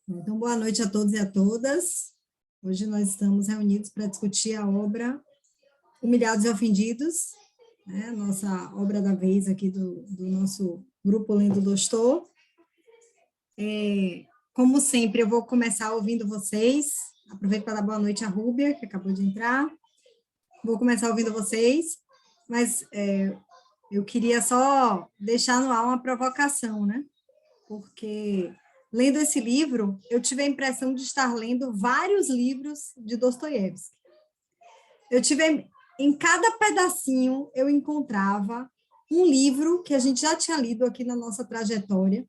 Então, boa noite a todos e a todas. Hoje nós estamos reunidos para discutir a obra Humilhados e Ofendidos, né? Nossa obra da vez aqui do nosso grupo Lendo Dostô. Como sempre, eu vou começar ouvindo vocês. Aproveito para dar boa noite à Rúbia, que acabou de entrar. Vou começar ouvindo vocês, mas eu queria só deixar no ar uma provocação, né? Porque, lendo esse livro, eu tive a impressão de estar lendo vários livros de Dostoiévski. Em cada pedacinho, eu encontrava um livro que a gente já tinha lido aqui na nossa trajetória,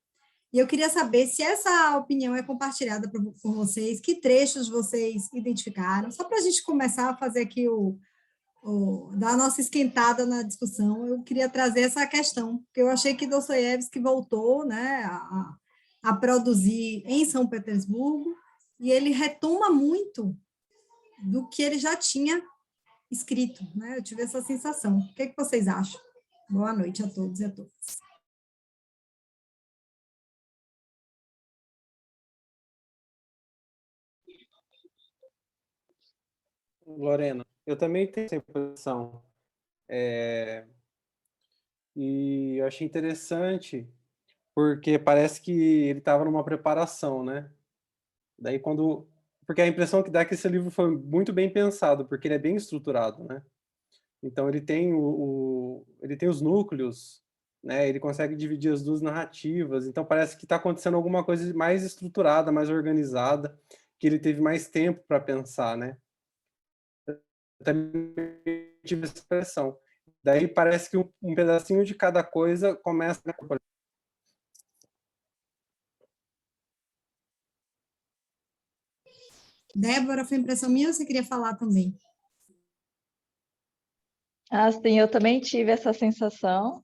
e eu queria saber se essa opinião é compartilhada por vocês, que trechos vocês identificaram, só para a gente começar a fazer aqui dar a nossa esquentada na discussão. Eu queria trazer essa questão, porque eu achei que Dostoiévski voltou, né, a produzir em São Petersburgo, e ele retoma muito do que ele já tinha escrito, né? Eu tive essa sensação. O que é que vocês acham? Boa noite a todos e a todas. Lorena, eu também tenho essa impressão. E eu achei interessante, porque parece que ele estava numa preparação, né? Daí porque a impressão que dá é que esse livro foi muito bem pensado, porque ele é bem estruturado, né? Então ele tem ele tem os núcleos, né? Ele consegue dividir as duas narrativas, então parece que está acontecendo alguma coisa mais estruturada, mais organizada, que ele teve mais tempo para pensar, né? Eu também tive essa impressão. Daí parece que um pedacinho de cada coisa começa a... Débora, foi impressão minha ou você queria falar também? Sim, eu também tive essa sensação,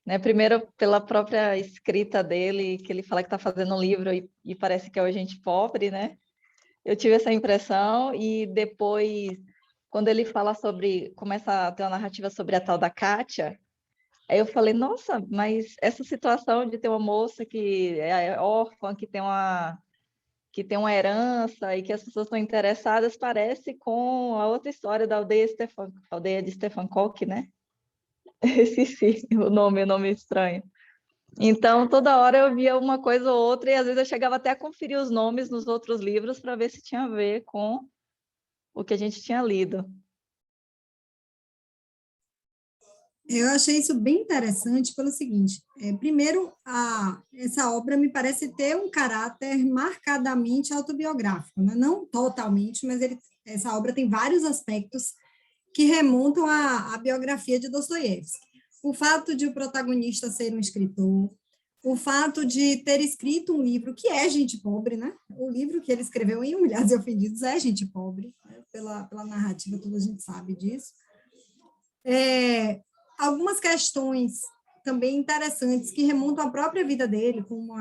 né? Primeiro pela própria escrita dele, que ele fala que está fazendo um livro e parece que é o Gente Pobre, né? Eu tive essa impressão, e depois, quando ele fala começa a ter uma narrativa sobre a tal da Kátia, aí eu falei, nossa, mas essa situação de ter uma moça que é órfã, que tem uma herança e que as pessoas estão interessadas, parece com a outra história da aldeia de Stefan Koch, né? Esqueci o nome estranho. Então, toda hora eu via uma coisa ou outra, e às vezes eu chegava até a conferir os nomes nos outros livros para ver se tinha a ver com o que a gente tinha lido. Eu achei isso bem interessante pelo seguinte: primeiro, essa obra me parece ter um caráter marcadamente autobiográfico, né? Não totalmente, mas essa obra tem vários aspectos que remontam à biografia de Dostoiévski. O fato de o protagonista ser um escritor, o fato de ter escrito um livro que é Gente Pobre, né? O livro que ele escreveu em Humilhados e Ofendidos é Gente Pobre, né? Pela narrativa, toda a gente sabe disso. Algumas questões também interessantes que remontam à própria vida dele, como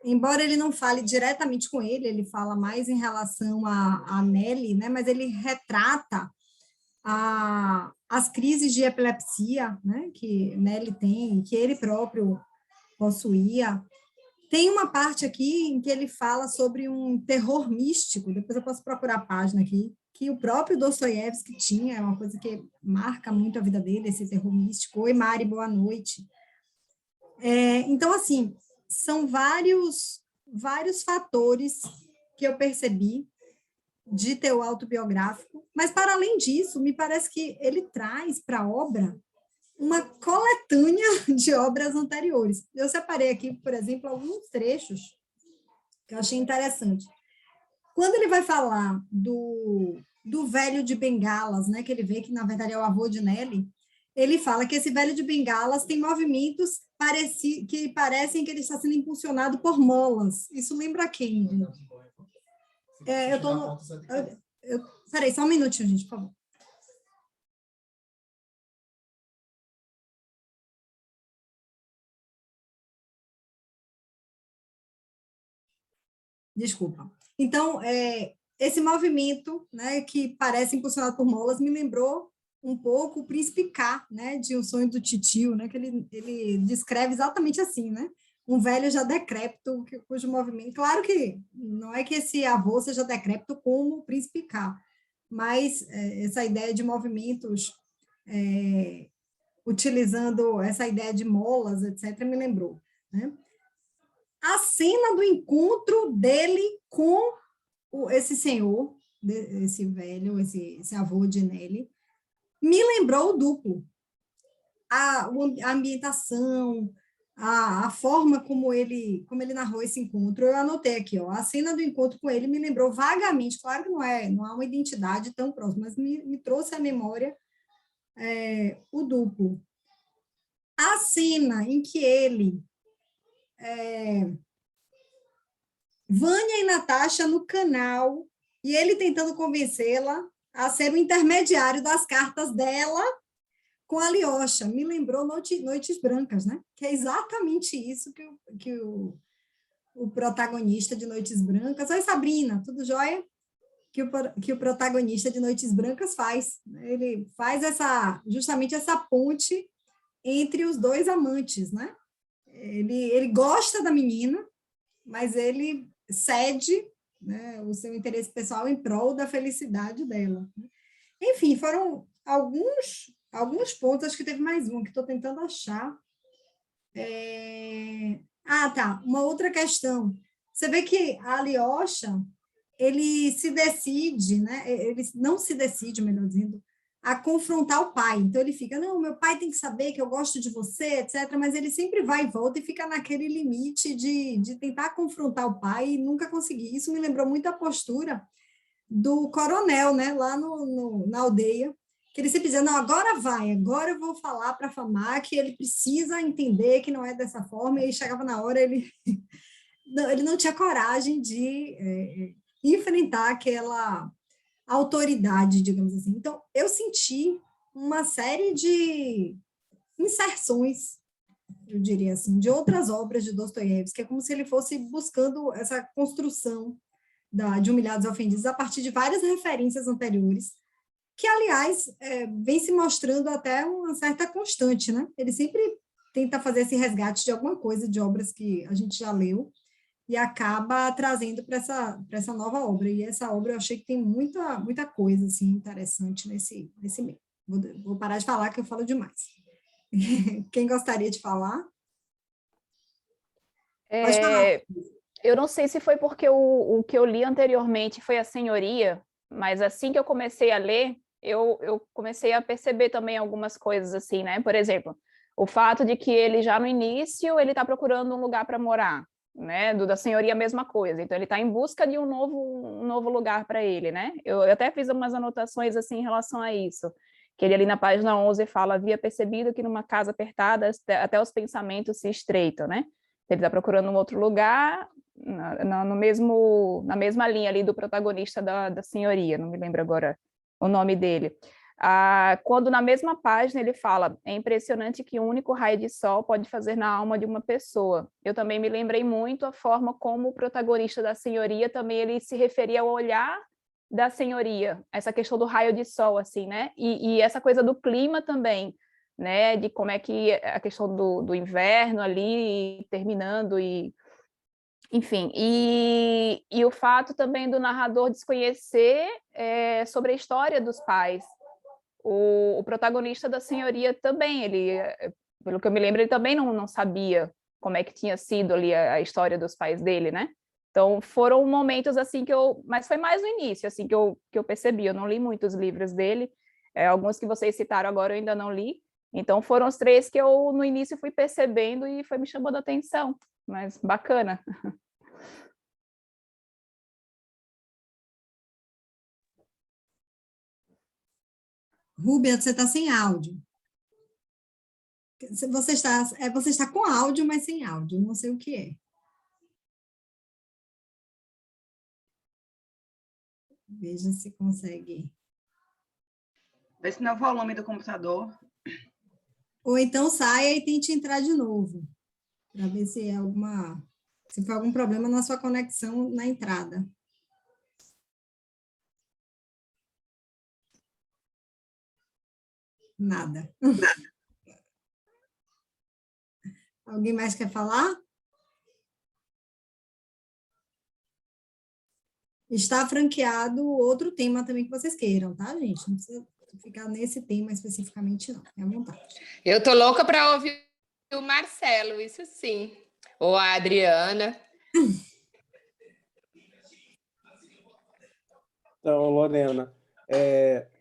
embora ele não fale diretamente com ele fala mais em relação a Nelly, né? Mas ele retrata as crises de epilepsia, né? Que Nelly tem, que ele próprio possuía. Tem uma parte aqui em que ele fala sobre um terror místico, depois eu posso procurar a página aqui, que o próprio Dostoiévski tinha, é uma coisa que marca muito a vida dele, esse terror místico. Oi, Mari, boa noite. Então, assim, são vários fatores que eu percebi de teu autobiográfico, mas, para além disso, me parece que ele traz para a obra uma coletânea de obras anteriores. Eu separei aqui, por exemplo, alguns trechos que eu achei interessante. Quando ele vai falar do velho de bengalas, né, que ele vê que, na verdade, é o avô de Nelly, ele fala que esse velho de bengalas tem movimentos que parecem que ele está sendo impulsionado por molas. Isso lembra quem? Eu tô no... Peraí, só um minutinho, gente, por favor. Desculpa. Então, esse movimento, né, que parece impulsionado por molas, me lembrou um pouco o Príncipe K, né, de O Sonho do Titio, né, que ele descreve exatamente assim, né? um velho já decrépito, cujo movimento... Claro que não é que esse avô seja decrépito como o príncipe K, mas essa ideia de movimentos, utilizando essa ideia de molas, etc., me lembrou, né? A cena do encontro dele com esse senhor, esse velho, esse avô de Nelly, me lembrou o Duplo. A ambientação, a forma como ele narrou esse encontro, eu anotei aqui, ó, a cena do encontro com ele me lembrou vagamente, claro que não há uma identidade tão próxima, mas me trouxe à memória o Duplo. A cena em que ele, Vânia e Natasha no canal, e ele tentando convencê-la a ser o intermediário das cartas dela com a Alyosha, me lembrou Noites Brancas, né? Que é exatamente isso que o protagonista de Noites Brancas... Oi, Sabrina, tudo jóia? Que o protagonista de Noites Brancas faz. Ele faz justamente essa ponte entre os dois amantes, né? Ele gosta da menina, mas ele cede, né, o seu interesse pessoal em prol da felicidade dela. Enfim, foram alguns pontos, acho que teve mais um, que estou tentando achar. Ah, tá, uma outra questão. Você vê que a Alyosha, ele se decide, né? Ele não se decide, melhor dizendo, a confrontar o pai. Então, ele fica, não, meu pai tem que saber que eu gosto de você, etc. Mas ele sempre vai e volta e fica naquele limite de tentar confrontar o pai e nunca conseguir. Isso me lembrou muito a postura do coronel, né? Lá na aldeia, que ele sempre dizia, não, agora eu vou falar para a Famar que ele precisa entender que não é dessa forma, e aí chegava na hora, ele não tinha coragem de enfrentar aquela autoridade, digamos assim. Então, eu senti uma série de inserções, eu diria assim, de outras obras de Dostoiévski, é como se ele fosse buscando essa construção de Humilhados e Ofendidos a partir de várias referências anteriores, que, aliás, vem se mostrando até uma certa constante, né? Ele sempre tenta fazer esse resgate de alguma coisa, de obras que a gente já leu, e acaba trazendo para essa nova obra. E essa obra eu achei que tem muita coisa assim, interessante nesse meio. Vou parar de falar, que eu falo demais. Quem gostaria de falar? Pode falar. Eu não sei se foi porque o que eu li anteriormente foi a Senhoria, mas assim que eu comecei a ler, eu comecei a perceber também algumas coisas assim, né? Por exemplo, o fato de que ele já no início ele está procurando um lugar para morar, né? Da Senhoria a mesma coisa. Então ele está em busca de um novo lugar para ele, né? Eu até fiz umas anotações assim em relação a isso, que ele ali na página 11 fala: havia percebido que numa casa apertada até os pensamentos se estreitam, né? Ele está procurando um outro lugar, na mesma linha ali do protagonista da Senhoria, não me lembro agora o nome dele. Quando na mesma página ele fala: é impressionante que um único raio de sol pode fazer na alma de uma pessoa. Eu também me lembrei muito a forma como o protagonista da Senhoria também ele se referia ao olhar da Senhoria, essa questão do raio de sol, assim, né? E essa coisa do clima também, né? De como é que a questão do inverno ali terminando e enfim, e o fato também do narrador desconhecer sobre a história dos pais. O protagonista da Senhoria também, ele, pelo que eu me lembro, ele também não sabia como é que tinha sido ali a história dos pais dele, né? Então, foram momentos assim mas foi mais no início, assim, que eu percebi. Eu não li muitos livros dele, alguns que vocês citaram agora eu ainda não li. Então, foram os três que eu, no início, fui percebendo e foi me chamando a atenção. Mas bacana. Rúbia, você está sem áudio. Você está com áudio, mas sem áudio. Não sei o que é. Veja se consegue. Vê se não é o volume do computador. Ou então saia e tente entrar de novo, para ver se se foi algum problema na sua conexão na entrada. Nada. Alguém mais quer falar? está franqueado outro tema também que vocês queiram, tá, gente? Não precisa ficar nesse tema especificamente, não. É à vontade. Eu tô louca para ouvir o Marcelo, isso sim. Ou a Adriana. Então, Lorena,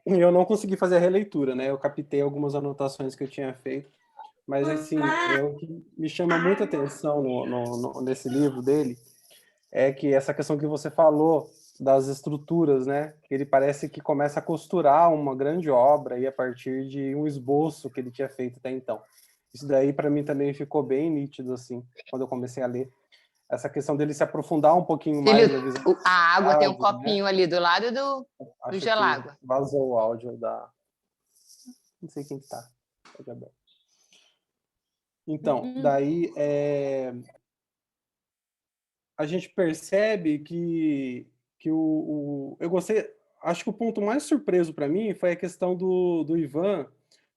eu não consegui fazer a releitura, né? Eu captei algumas anotações que eu tinha feito, mas, assim, o que me chama muita atenção nesse livro dele é que essa questão que você falou das estruturas, né? Ele parece que começa a costurar uma grande obra aí a partir de um esboço que ele tinha feito até então. Isso daí, para mim, também ficou bem nítido, assim, quando eu comecei a ler. Essa questão dele se aprofundar um pouquinho mais na visão. A água tem um né? copinho ali do lado do Acho gelágua. que vazou o áudio da... Não sei quem que tá. Pode abrir. Então, daí a gente percebe que eu gostei. Acho que o ponto mais surpreso para mim foi a questão do Ivan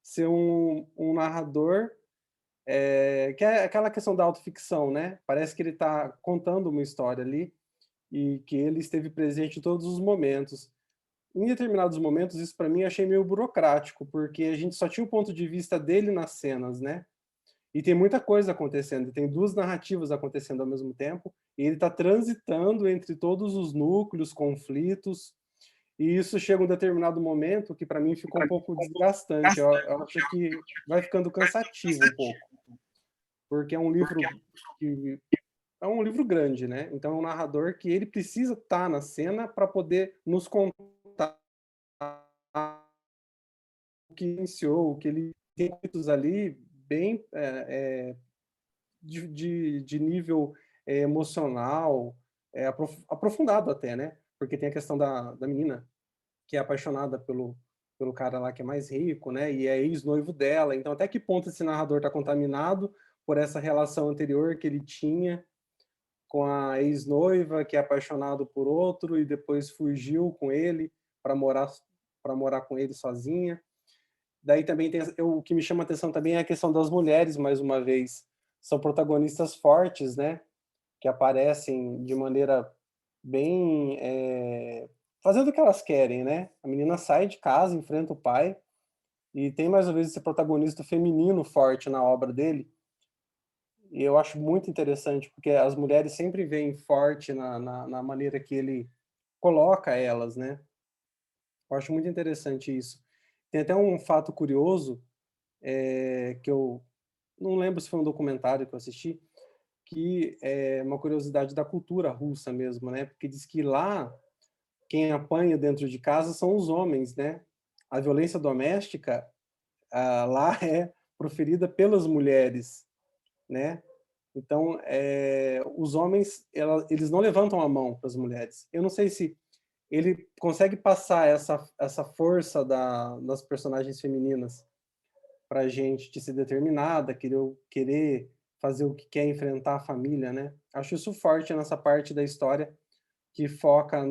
ser um narrador, que é aquela questão da autoficção, né? Parece que ele está contando uma história ali e que ele esteve presente em todos os momentos. Em determinados momentos, isso para mim eu achei meio burocrático, porque a gente só tinha o ponto de vista dele nas cenas, né? E tem muita coisa acontecendo, tem duas narrativas acontecendo ao mesmo tempo, e ele está transitando entre todos os núcleos, conflitos, e isso chega a um determinado momento que para mim ficou um pouco desgastante. Eu acho que vai ficando cansativo um pouco, porque é um livro que é um livro grande, né? Então é um narrador que ele precisa estar na cena para poder nos contar o que iniciou, o que ele tem ali bem de nível emocional, aprofundado até, né? Porque tem a questão da menina que é apaixonada pelo cara lá que é mais rico, né? E é ex-noivo dela. Então, até que ponto esse narrador está contaminado por essa relação anterior que ele tinha com a ex-noiva, que é apaixonado por outro e depois fugiu com ele para morar com ele sozinha. Daí também tem o que me chama a atenção também é a questão das mulheres, mais uma vez. São protagonistas fortes, né? Que aparecem de maneira bem... fazendo o que elas querem, né? A menina sai de casa, enfrenta o pai, e tem mais uma vez esse protagonista feminino forte na obra dele. E eu acho muito interessante, porque as mulheres sempre veem forte na maneira que ele coloca elas, né? Eu acho muito interessante isso. Tem até um fato curioso, que eu não lembro se foi um documentário que eu assisti, que é uma curiosidade da cultura russa mesmo, né? Porque diz que lá, quem apanha dentro de casa são os homens, né? A violência doméstica lá é proferida pelas mulheres, né? Então, os homens, eles não levantam a mão para as mulheres. Eu não sei se ele consegue passar essa força das personagens femininas para a gente de ser determinada, querer fazer o que quer, enfrentar a família, né? Acho isso forte nessa parte da história que foca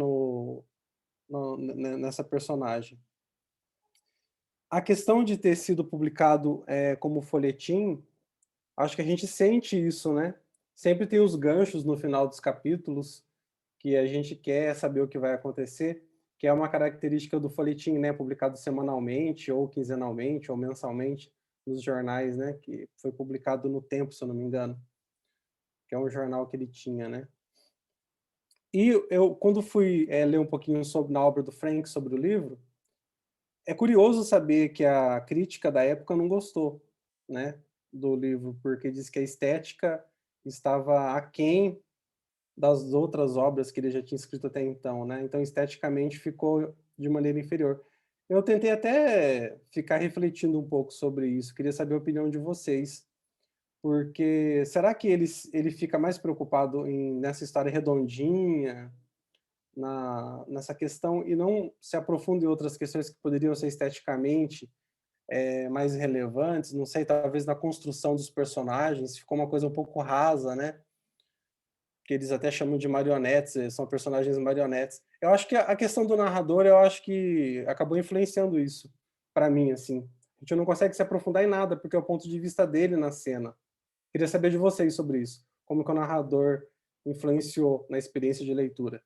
nessa personagem. A questão de ter sido publicado como folhetim, acho que a gente sente isso, né? Sempre tem os ganchos no final dos capítulos que a gente quer saber o que vai acontecer, que é uma característica do folhetim, né? Publicado semanalmente, ou quinzenalmente, ou mensalmente nos jornais, né? Que foi publicado no Tempo, se eu não me engano, que é um jornal que ele tinha, né? E eu, quando fui ler um pouquinho na obra do Frank sobre o livro, é curioso saber que a crítica da época não gostou, né, do livro, porque diz que a estética estava aquém das outras obras que ele já tinha escrito até então, né? Então, esteticamente, ficou de maneira inferior. Eu tentei até ficar refletindo um pouco sobre isso, queria saber a opinião de vocês, porque será que ele fica mais preocupado nessa história redondinha, nessa questão, e não se aprofunda em outras questões que poderiam ser esteticamente mais relevantes, não sei, talvez na construção dos personagens, ficou uma coisa um pouco rasa, né? Que eles até chamam de marionetes, são personagens marionetes. Eu acho que a questão do narrador, eu acho que acabou influenciando isso, para mim, assim. A gente não consegue se aprofundar em nada, porque é o ponto de vista dele na cena. Queria saber de vocês sobre isso. Como que o narrador influenciou na experiência de leitura.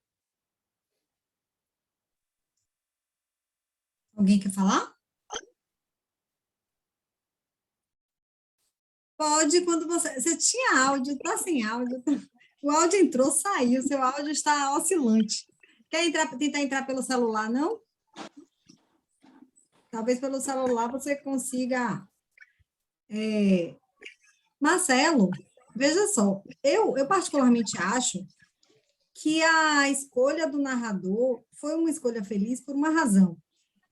Alguém quer falar? Pode, quando você tinha áudio, está sem áudio. O áudio entrou, saiu, seu áudio está oscilante. Quer tentar entrar pelo celular, não? Talvez pelo celular você consiga. Marcelo, veja só, eu particularmente acho que a escolha do narrador foi uma escolha feliz por uma razão.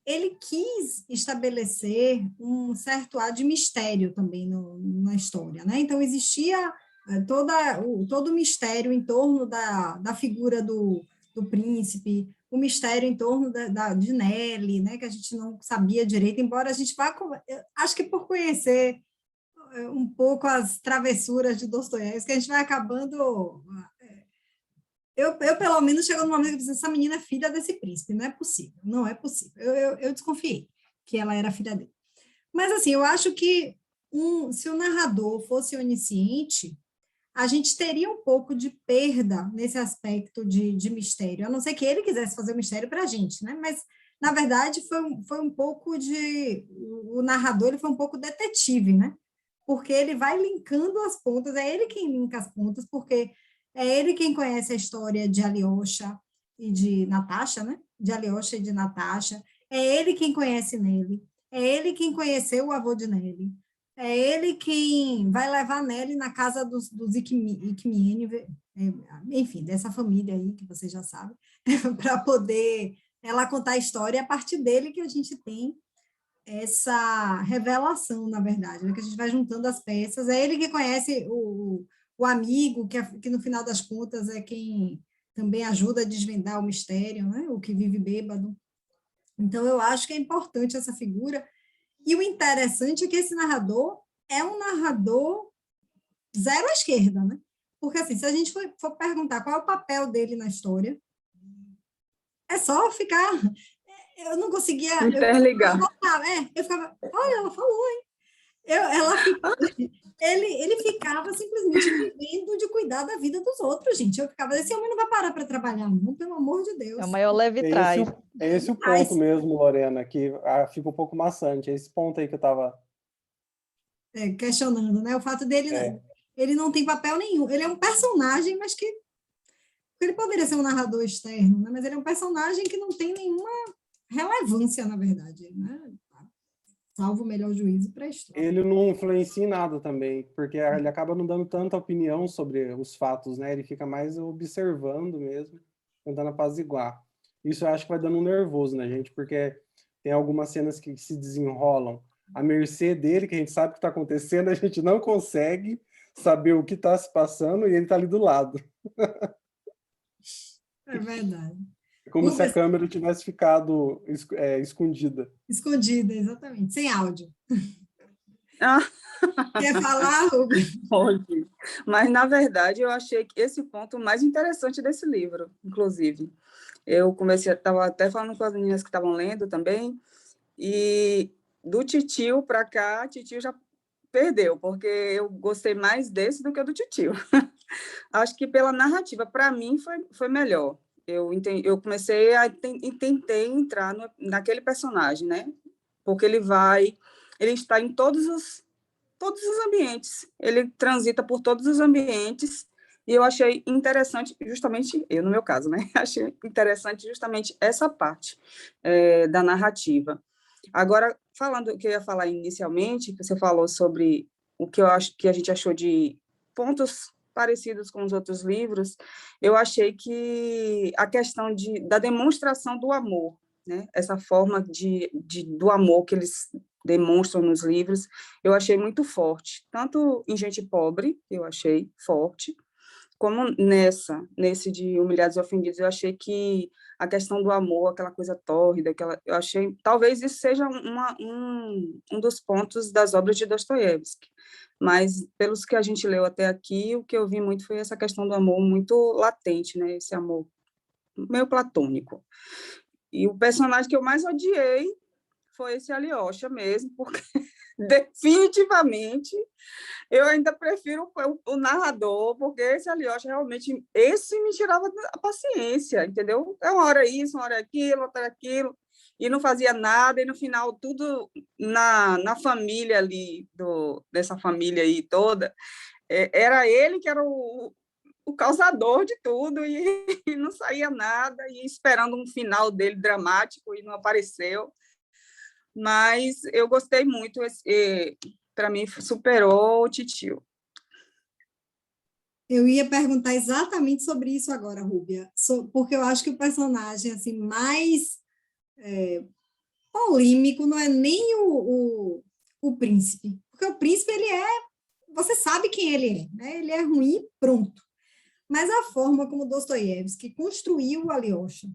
Ele quis estabelecer um certo ar de mistério também na história, né? Então, existia todo o mistério em torno da figura do príncipe, o mistério em torno de Nelly, né? Que a gente não sabia direito, embora a gente vá... Acho que por conhecer um pouco as travessuras de Dostoiévski, a gente vai acabando... Eu, pelo menos, chegou no momento que eu pensei, essa menina é filha desse príncipe, não é possível, não é possível. Eu desconfiei que ela era filha dele. Mas, assim, eu acho que se o narrador fosse onisciente, a gente teria um pouco de perda nesse aspecto de mistério, a não ser que ele quisesse fazer o mistério para a gente, né? Mas, na verdade, foi um pouco de... O narrador ele foi um pouco detetive, né? Porque ele vai linkando as pontas, é ele quem linka as pontas, porque é ele quem conhece a história de Alyosha e de Natasha, né? De Alyosha e de Natasha. É ele quem conhece Nelly. É ele quem conheceu o avô de Nelly. É ele quem vai levar Nelly na casa dos Ikmiene, enfim, dessa família aí, que você já sabe, para poder ela contar a história. É a partir dele que a gente tem essa revelação, na verdade, né? Que a gente vai juntando as peças. É ele que conhece o amigo, que no final das contas é quem também ajuda a desvendar o mistério, né? O que vive bêbado. Então, eu acho que é importante essa figura. E o interessante é que esse narrador é um narrador zero à esquerda, né? Porque, assim, se a gente for perguntar qual é o papel dele na história, é só ficar... Eu não conseguia... Interligar. Eu ficava, olha, ela falou, hein? Ele ficava simplesmente vivendo de cuidar da vida dos outros, gente. Eu ficava, esse homem não vai parar para trabalhar, não, pelo amor de Deus. É o maior leve trás. É esse o ponto mesmo, Lorena, que fica um pouco maçante. É esse ponto aí que eu estava questionando, né? O fato dele, ele não tem papel nenhum. Ele é um personagem, mas que ele poderia ser um narrador externo, né? Mas ele é um personagem que não tem nenhuma relevância, na verdade, né? Salvo o melhor juízo para a história. Ele não influencia em nada também, porque ele acaba não dando tanta opinião sobre os fatos, né? Ele fica mais observando mesmo, tentando apaziguar. Isso eu acho que vai dando um nervoso na gente, porque tem algumas cenas que se desenrolam à mercê dele, que a gente sabe o que está acontecendo, a gente não consegue saber o que está se passando e ele está ali do lado. É verdade. Como se a câmera tivesse ficado escondida. Escondida, exatamente, sem áudio. Ah. Quer falar, Rubens? Pode. Mas, na verdade, eu achei que esse ponto mais interessante desse livro, inclusive. Eu estava até falando com as meninas que estavam lendo também, e do Titio para cá, Titio já perdeu, porque eu gostei mais desse do que do Titio. Acho que pela narrativa, para mim, foi melhor. Eu comecei tentei entrar naquele personagem, né? Porque ele está em todos os ambientes, ele transita por todos os ambientes, e eu achei interessante, justamente, no meu caso, né? Achei interessante justamente essa parte da narrativa. Agora, falando o que eu ia falar inicialmente, você falou sobre o que eu acho que a gente achou de pontos parecidos com os outros livros, eu achei que a questão da demonstração do amor, né? Essa forma do amor que eles demonstram nos livros, eu achei muito forte, tanto em Gente Pobre, eu achei forte, como nesse de Humilhados e Ofendidos, eu achei que a questão do amor, aquela coisa tórrida, eu achei, talvez isso seja um dos pontos das obras de Dostoiévski, mas pelos que a gente leu até aqui, o que eu vi muito foi essa questão do amor muito latente, né? Esse amor meio platônico. E o personagem que eu mais odiei foi esse Alyosha mesmo, porque definitivamente eu ainda prefiro o narrador, porque esse Alyosha realmente, esse me tirava a paciência, entendeu? É uma hora isso, uma hora aquilo, outra aquilo. e não fazia nada, e no final tudo na família ali, dessa família aí toda, era ele que era o causador de tudo, e, e não saía nada, e esperando um final dele dramático, e não apareceu. Mas eu gostei muito, para mim superou o Titio. Eu ia perguntar exatamente sobre isso agora, Rúbia, porque eu acho que o personagem assim mais polêmico não é nem o príncipe, porque o príncipe você sabe quem ele é, né? Ele é ruim, pronto. Mas a forma como Dostoiévski construiu o Alyosha,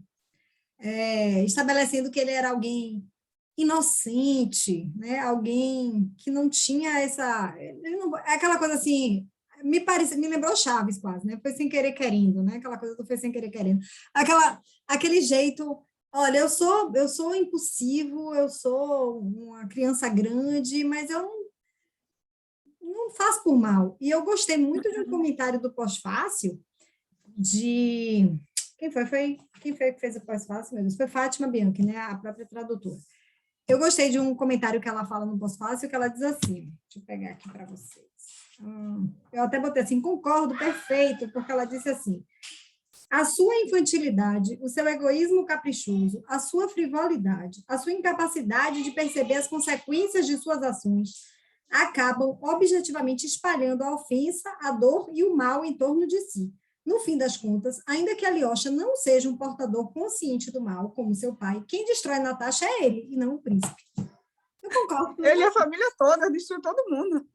estabelecendo que ele era alguém inocente, né? Alguém que não tinha essa... é aquela coisa assim, me lembrou Chaves quase, né? Foi sem querer querendo, né? Aquela coisa do foi sem querer querendo. Aquele jeito, olha, eu sou impulsivo, eu sou uma criança grande, mas eu não faço por mal. E eu gostei muito de um comentário do Pós-Fácil, de... Quem foi que fez o Pós-Fácil, meu Deus? Foi Fátima Bianchi, né? A própria tradutora. Eu gostei de um comentário que ela fala no Pós-Fácil, que ela diz assim, deixa eu pegar aqui para vocês. Eu até botei assim, concordo, perfeito, porque ela disse assim, a sua infantilidade, o seu egoísmo caprichoso, a sua frivolidade, a sua incapacidade de perceber as consequências de suas ações acabam objetivamente espalhando a ofensa, a dor e o mal em torno de si. No fim das contas, ainda que Alyosha não seja um portador consciente do mal, como seu pai, quem destrói Natasha é ele, e não o príncipe. Eu concordo. Ele e a família toda, destruiu todo mundo.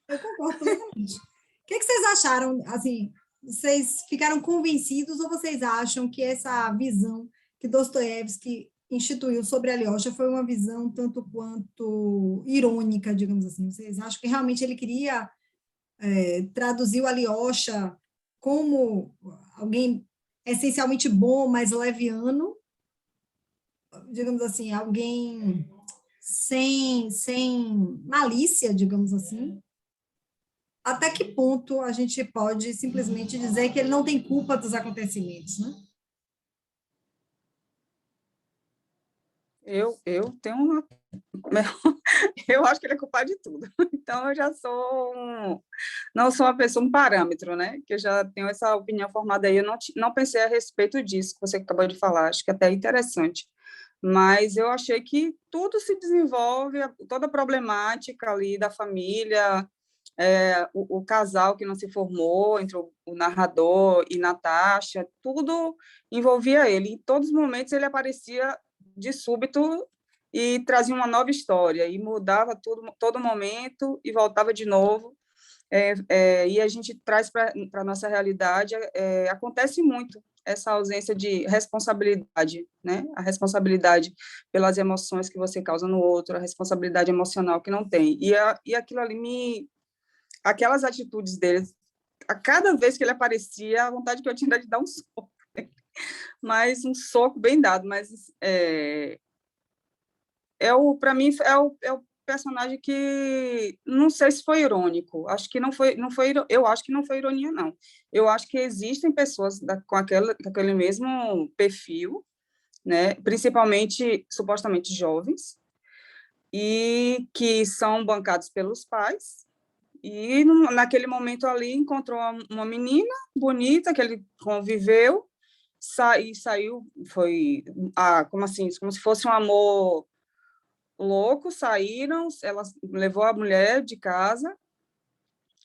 Eu concordo plenamente. O que vocês acharam, assim, vocês ficaram convencidos ou vocês acham que essa visão que Dostoiévski instituiu sobre Alyosha foi uma visão tanto quanto irônica, digamos assim? Vocês acham que realmente ele queria traduzir o Alyosha como alguém essencialmente bom, mas leviano, digamos assim, alguém sem malícia, digamos assim? Até que ponto a gente pode simplesmente dizer que ele não tem culpa dos acontecimentos, né? Eu tenho uma... Eu acho que ele é culpado de tudo. Então, eu já não sou uma pessoa, um parâmetro, né? Que eu já tenho essa opinião formada aí. Eu não pensei a respeito disso que você acabou de falar. Acho que até é interessante. Mas eu achei que tudo se desenvolve, toda a problemática ali da família, o casal que não se formou, entre o narrador e Natasha, tudo envolvia ele. Em todos os momentos ele aparecia de súbito e trazia uma nova história, e mudava todo momento e voltava de novo. E a gente traz para a nossa realidade, acontece muito essa ausência de responsabilidade, né? A responsabilidade pelas emoções que você causa no outro, a responsabilidade emocional que não tem. E aquilo ali aquelas atitudes dele, a cada vez que ele aparecia, a vontade que eu tinha era de dar um soco. Mas um soco bem dado, mas para mim é o personagem que não sei se foi irônico, acho que não foi, eu acho que não foi ironia, não. Eu acho que existem pessoas com aquele mesmo perfil, né, principalmente supostamente jovens, e que são bancados pelos pais, e naquele momento ali encontrou uma menina bonita que ele conviveu, saiu, foi como assim, como se fosse um amor louco, saíram, ela levou a mulher de casa,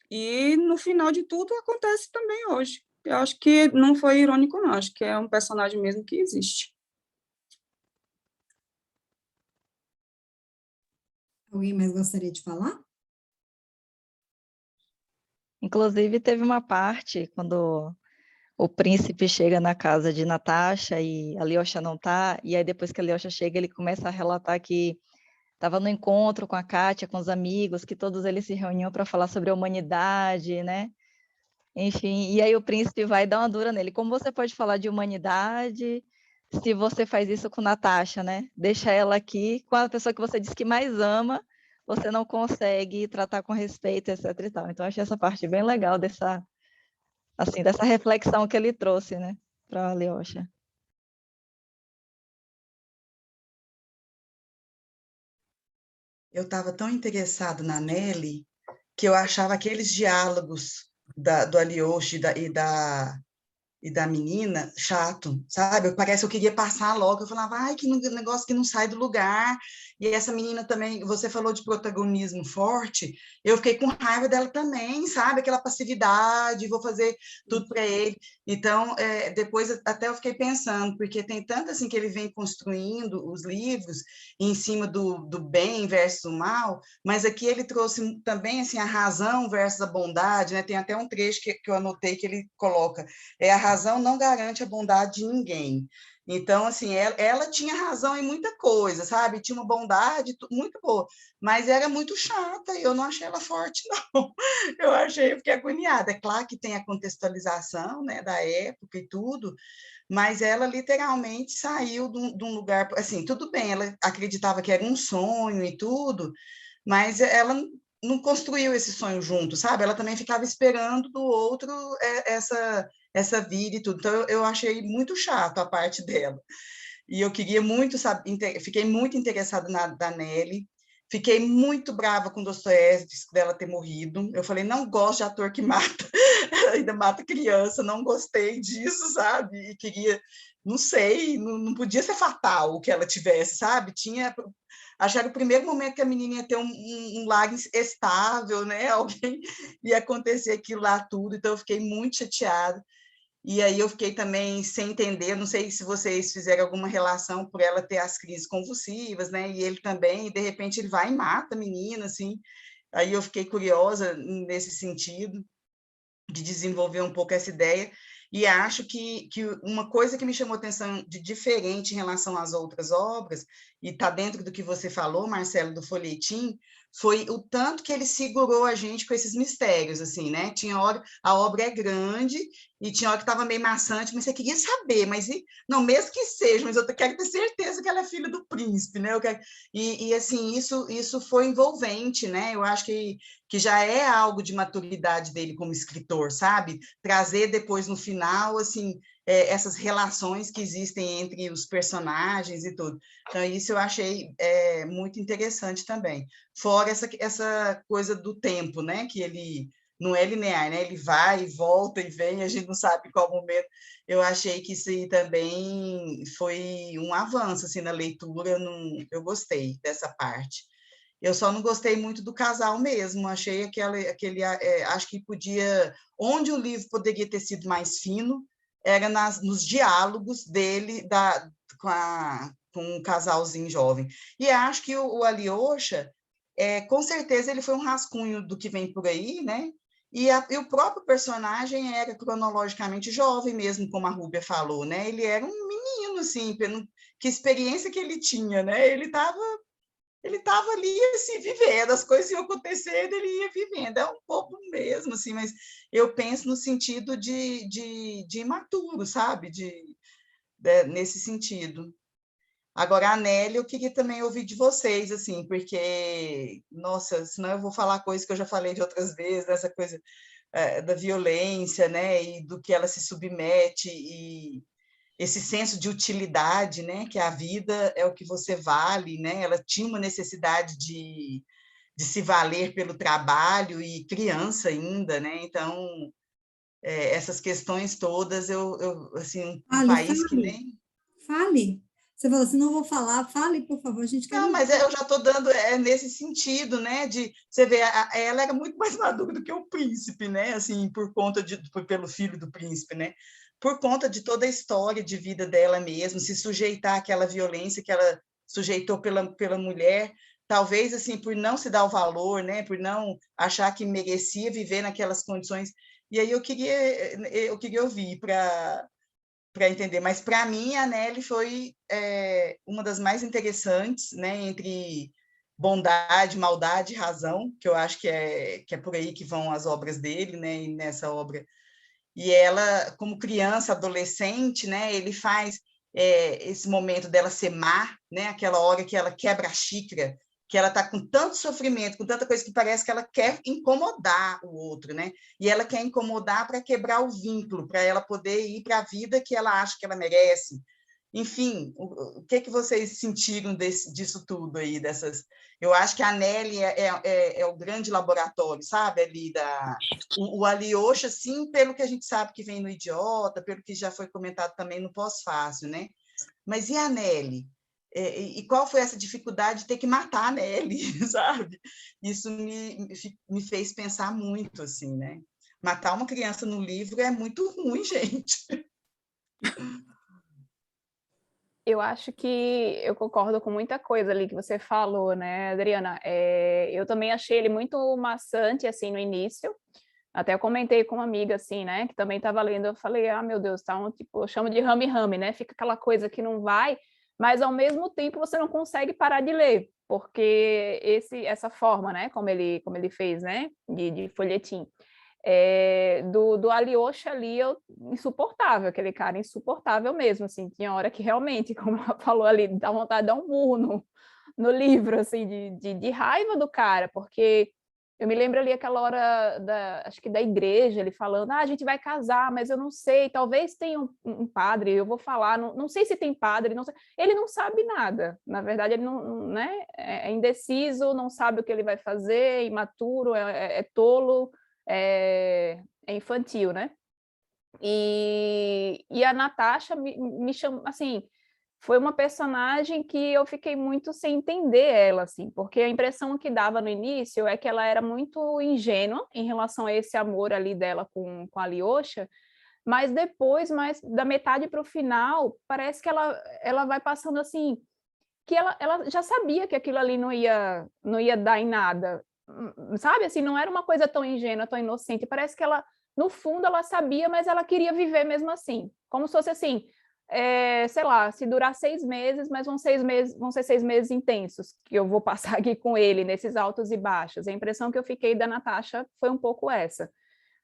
e no final de tudo acontece também hoje. Eu acho que não foi irônico, não, acho que é um personagem mesmo que existe. Alguém mais gostaria de falar? Inclusive, teve uma parte quando o príncipe chega na casa de Natasha e a Alyosha não está, e aí depois que a Alyosha chega, ele começa a relatar que estava no encontro com a Kátia, com os amigos, que todos eles se reuniam para falar sobre a humanidade, né? Enfim, e aí o príncipe vai dar uma dura nele. Como você pode falar de humanidade se você faz isso com Natasha, né? Deixa ela aqui com a pessoa que você diz que mais ama, você não consegue tratar com respeito, etc e tal. Então, eu achei essa parte bem legal dessa reflexão que ele trouxe, né, para a Alyosha. eu estava tão interessado na Nelly que eu achava aqueles diálogos do Alyosha e da menina chato, sabe? Parece que eu queria passar logo. Eu falava, ai, que negócio que não sai do lugar. E essa menina também, você falou de protagonismo forte, eu fiquei com raiva dela também, sabe? Aquela passividade, vou fazer tudo para ele. Então, depois até eu fiquei pensando, porque tem tanto assim que ele vem construindo os livros em cima do bem versus o mal, mas aqui ele trouxe também assim a razão versus a bondade, né? Tem até um trecho que eu anotei que ele coloca, a razão não garante a bondade de ninguém. Então, assim, ela tinha razão em muita coisa, sabe? Tinha uma bondade muito boa, mas era muito chata e eu não achei ela forte, não. Eu fiquei agoniada. É claro que tem a contextualização, né, da época e tudo, mas ela literalmente saiu de um lugar, assim, tudo bem, ela acreditava que era um sonho e tudo, mas ela não construiu esse sonho junto, sabe? Ela também ficava esperando do outro essa vida e tudo. Então, eu achei muito chato a parte dela. E eu queria muito saber, fiquei muito interessada da Nelly, fiquei muito brava com Dostoiévski dela ter morrido. Eu falei, não gosto de ator que mata, ainda mata criança, não gostei disso, sabe? E queria, não sei, não podia ser fatal o que ela tivesse, sabe? Achar que o primeiro momento que a menina ia ter um lar estável, né? Alguém ia acontecer aquilo lá tudo, então eu fiquei muito chateada. E aí eu fiquei também sem entender, não sei se vocês fizeram alguma relação por ela ter as crises convulsivas, né? E ele também, e de repente ele vai e mata a menina, assim. Aí eu fiquei curiosa nesse sentido de desenvolver um pouco essa ideia, e acho que uma coisa que me chamou atenção de diferente em relação às outras obras, e está dentro do que você falou, Marcelo, do folhetim, foi o tanto que ele segurou a gente com esses mistérios, assim, né? Tinha hora, a obra é grande, e tinha hora que estava meio maçante, mas você queria saber, não, mesmo que seja, mas eu quero ter certeza que ela é filha do príncipe, né? E assim, isso foi envolvente, né? Eu acho que já é algo de maturidade dele como escritor, sabe? Trazer depois, no final, assim, essas relações que existem entre os personagens e tudo. Então, isso eu achei muito interessante também. Fora essa coisa do tempo, né? Que ele não é linear, né? Ele vai e volta e vem, a gente não sabe qual momento. Eu achei que isso aí também foi um avanço, assim, na leitura, eu gostei dessa parte. Eu só não gostei muito do casal mesmo, achei acho que podia, onde o livro poderia ter sido mais fino, era nos diálogos dele com o casalzinho jovem. E acho que o Alyosha, com certeza ele foi um rascunho do que vem por aí, né? E o próprio personagem era cronologicamente jovem mesmo, como a Rúbia falou, né? Ele era um menino, assim, que experiência que ele tinha, né? Ele estava ali, assim, vivendo, as coisas iam acontecendo, ele ia vivendo, é um pouco mesmo, assim, mas eu penso no sentido de imaturo, sabe? Nesse sentido. Agora, a Nelly, eu queria também ouvir de vocês, assim, porque, nossa, senão eu vou falar coisas que eu já falei de outras vezes, dessa coisa da violência, né, e do que ela se submete, e esse senso de utilidade, né, que a vida é o que você vale, né, ela tinha uma necessidade de se valer pelo trabalho, e criança ainda, né, então, essas questões todas, assim, um país que nem... Fale. Você falou assim, não vou falar, fale, por favor, a gente quer... Não, mas eu já estou dando nesse sentido, né? De você ver, ela era muito mais madura do que o príncipe, né? Assim, pelo filho do príncipe, né? Por conta de toda a história de vida dela mesmo, se sujeitar àquela violência que ela sujeitou pela mulher, talvez assim por não se dar o valor, né? Por não achar que merecia viver naquelas condições. E aí eu queria ouvir para entender, mas para mim a Nelly foi uma das mais interessantes, né, entre bondade, maldade e razão, que eu acho que é por aí que vão as obras dele, né, e nessa obra. E ela, como criança, adolescente, né, ele faz esse momento dela ser má, né, aquela hora que ela quebra a xícara, que ela está com tanto sofrimento, com tanta coisa que parece que ela quer incomodar o outro, né? E ela quer incomodar para quebrar o vínculo, para ela poder ir para a vida que ela acha que ela merece. Enfim, o que vocês sentiram disso tudo aí, dessas... Eu acho que a Nelly é o grande laboratório, sabe, ali o Alyosha, sim, pelo que a gente sabe que vem no Idiota, pelo que já foi comentado também no Pós-Fácil, né? Mas e a Nelly? E qual foi essa dificuldade de ter que matar a Nelly, sabe? Isso me fez pensar muito, assim, né? Matar uma criança no livro é muito ruim, gente. Eu acho que eu concordo com muita coisa ali que você falou, né, Adriana? Eu também achei ele muito maçante, assim, no início. Até eu comentei com uma amiga, assim, né, que também estava lendo. Eu falei, ah, meu Deus, tá tipo, eu chamo de rame-rame, né? Fica aquela coisa que não vai, mas ao mesmo tempo você não consegue parar de ler, porque essa forma, né, como ele fez, né, de folhetim. Do Alyosha ali, insuportável, aquele cara insuportável mesmo, assim, tinha hora que realmente, como ela falou ali, dá vontade de dar um murro no livro, assim, de raiva do cara, porque eu me lembro ali aquela hora, acho que da igreja, ele falando, a gente vai casar, mas eu não sei, talvez tenha um padre, eu vou falar, não sei se tem padre, não sei. Ele não sabe nada, na verdade ele não, né, é indeciso, não sabe o que ele vai fazer, é imaturo, é tolo, é infantil, né? E a Natasha me chamou, assim, foi uma personagem que eu fiquei muito sem entender ela, assim, porque a impressão que dava no início é que ela era muito ingênua em relação a esse amor ali dela com a Alyosha, mas depois, mais da metade para o final, parece que ela vai passando assim, que ela já sabia que aquilo ali não ia dar em nada, sabe? Assim, não era uma coisa tão ingênua, tão inocente. Parece que ela, no fundo, ela sabia, mas ela queria viver mesmo assim. Como se fosse assim, sei lá, se durar 6 meses, mas vão ser 6 meses intensos que eu vou passar aqui com ele, nesses altos e baixos. A impressão que eu fiquei da Natasha foi um pouco essa,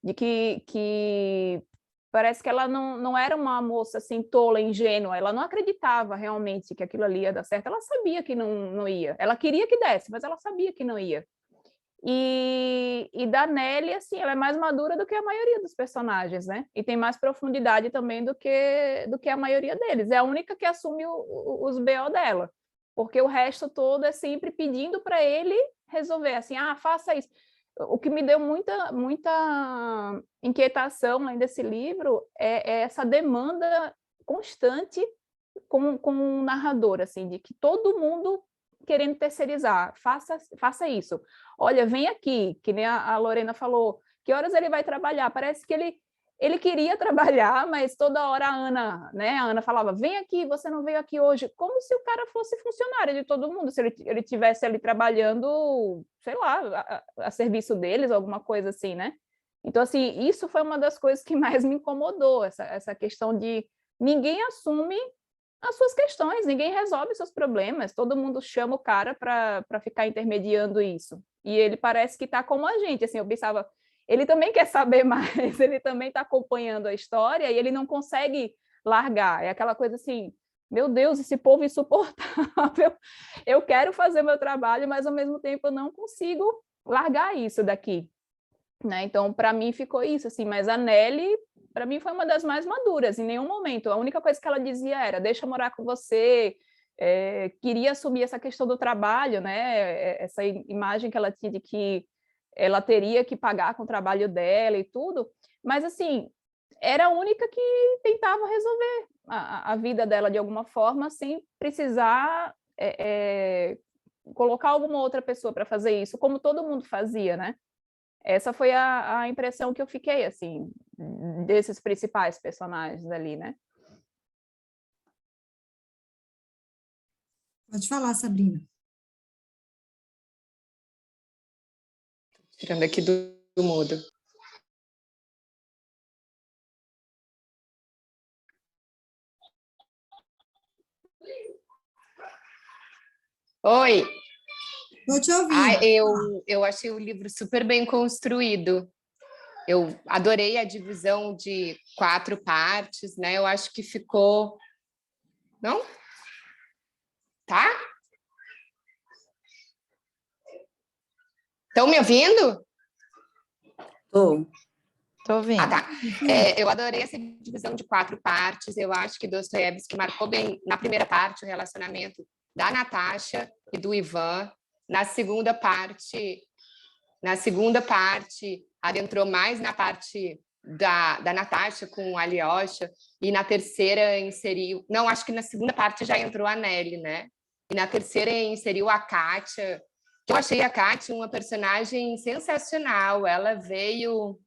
de que parece que ela não era uma moça assim tola, ingênua, ela não acreditava realmente que aquilo ali ia dar certo, ela sabia que não ia, ela queria que desse, mas ela sabia que não ia. E da Nelly, assim, ela é mais madura do que a maioria dos personagens, né? E tem mais profundidade também do que a maioria deles. É a única que assume os BO dela, porque o resto todo é sempre pedindo para ele resolver, assim, faça isso. O que me deu muita inquietação além desse livro é essa demanda constante com um narrador, assim, de que todo mundo querendo terceirizar, faça isso. Olha, vem aqui, que nem a Lorena falou, que horas ele vai trabalhar? Parece que ele queria trabalhar, mas toda hora a Ana falava, vem aqui, você não veio aqui hoje, como se o cara fosse funcionário de todo mundo, se ele tivesse ali trabalhando, sei lá, a serviço deles, alguma coisa assim, né? Então, assim, isso foi uma das coisas que mais me incomodou, essa questão de ninguém assume as suas questões, ninguém resolve seus problemas, todo mundo chama o cara para ficar intermediando isso. E ele parece que está como a gente, assim, eu pensava, ele também quer saber mais, ele também está acompanhando a história e ele não consegue largar. É aquela coisa assim, meu Deus, esse povo insuportável, eu quero fazer meu trabalho, mas ao mesmo tempo eu não consigo largar isso daqui. Né? Então, para mim ficou isso, assim, mas a Nelly, para mim, foi uma das mais maduras, em nenhum momento. A única coisa que ela dizia era, deixa eu morar com você, queria assumir essa questão do trabalho, né? Essa imagem que ela tinha de que ela teria que pagar com o trabalho dela e tudo, mas, assim, era a única que tentava resolver a vida dela de alguma forma, sem precisar colocar alguma outra pessoa para fazer isso, como todo mundo fazia, né? Essa foi a impressão que eu fiquei, assim, desses principais personagens ali, né? Pode falar, Sabrina. Tirando aqui do mudo. Oi! Estou te ouvindo. Eu achei o livro super bem construído. Eu adorei a divisão de 4 partes, né? Eu acho que ficou... Não? Tá? Estão me ouvindo? Tô. Tô ouvindo. Ah, tá. Eu adorei essa divisão de 4 partes. Eu acho que Dostoiévski marcou bem, na primeira parte, o relacionamento da Natasha e do Ivan. Na segunda parte, adentrou mais na parte da Natasha com o Alyosha, e na terceira inseriu... Não, acho que na segunda parte já entrou a Nelly, né? E na terceira inseriu a Kátia, que eu achei a Kátia uma personagem sensacional. Ela veio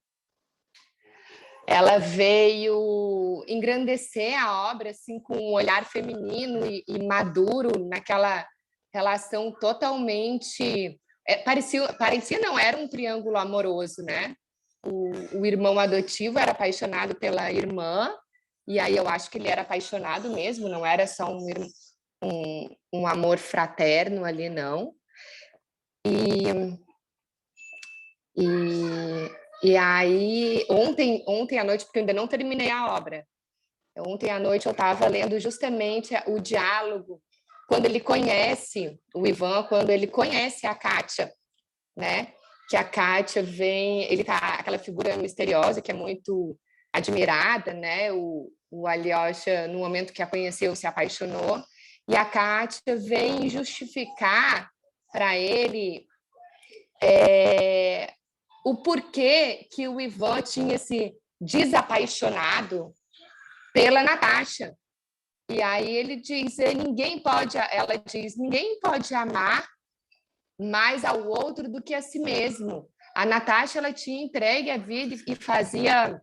engrandecer a obra assim, com um olhar feminino e maduro, naquela relação totalmente... parecia não, era um triângulo amoroso, né? O irmão adotivo era apaixonado pela irmã, e aí eu acho que ele era apaixonado mesmo, não era só um amor fraterno ali, não. E aí, ontem à noite, porque eu ainda não terminei a obra, ontem à noite eu estava lendo justamente o diálogo, quando ele conhece o Ivan, quando ele conhece a Kátia, né? Que a Kátia vem, ele tá aquela figura misteriosa que é muito admirada, né? O Alyosha, no momento que a conheceu, se apaixonou, e a Kátia vem justificar para ele o porquê que o Ivan tinha se desapaixonado pela Natasha. E aí ele diz, ela diz, ninguém pode amar mais ao outro do que a si mesmo. A Natasha, ela tinha entregue a vida e fazia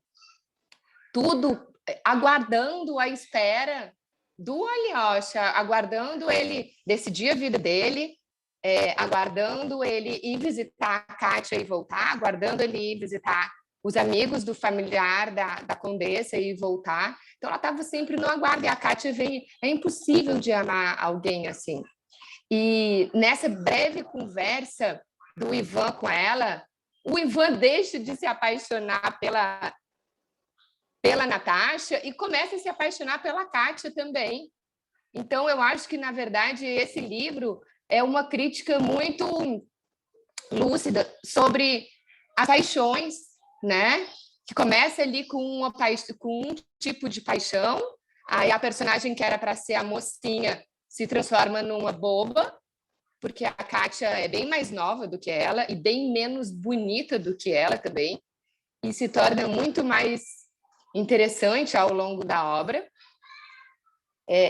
tudo aguardando a espera do Alyosha, aguardando ele decidir a vida dele, aguardando ele ir visitar a Kátia e voltar, aguardando ele ir visitar os amigos do familiar da Condessa e voltar. Então, ela estava sempre no aguardo, e a Kátia vem... É impossível de amar alguém assim. E nessa breve conversa do Ivan com ela, o Ivan deixa de se apaixonar pela Natasha e começa a se apaixonar pela Kátia também. Então, eu acho que, na verdade, esse livro é uma crítica muito lúcida sobre as paixões, né? Que começa ali com um tipo de paixão, aí a personagem que era para ser a mocinha se transforma numa boba, porque a Kátia é bem mais nova do que ela e bem menos bonita do que ela também, e se torna muito mais interessante ao longo da obra.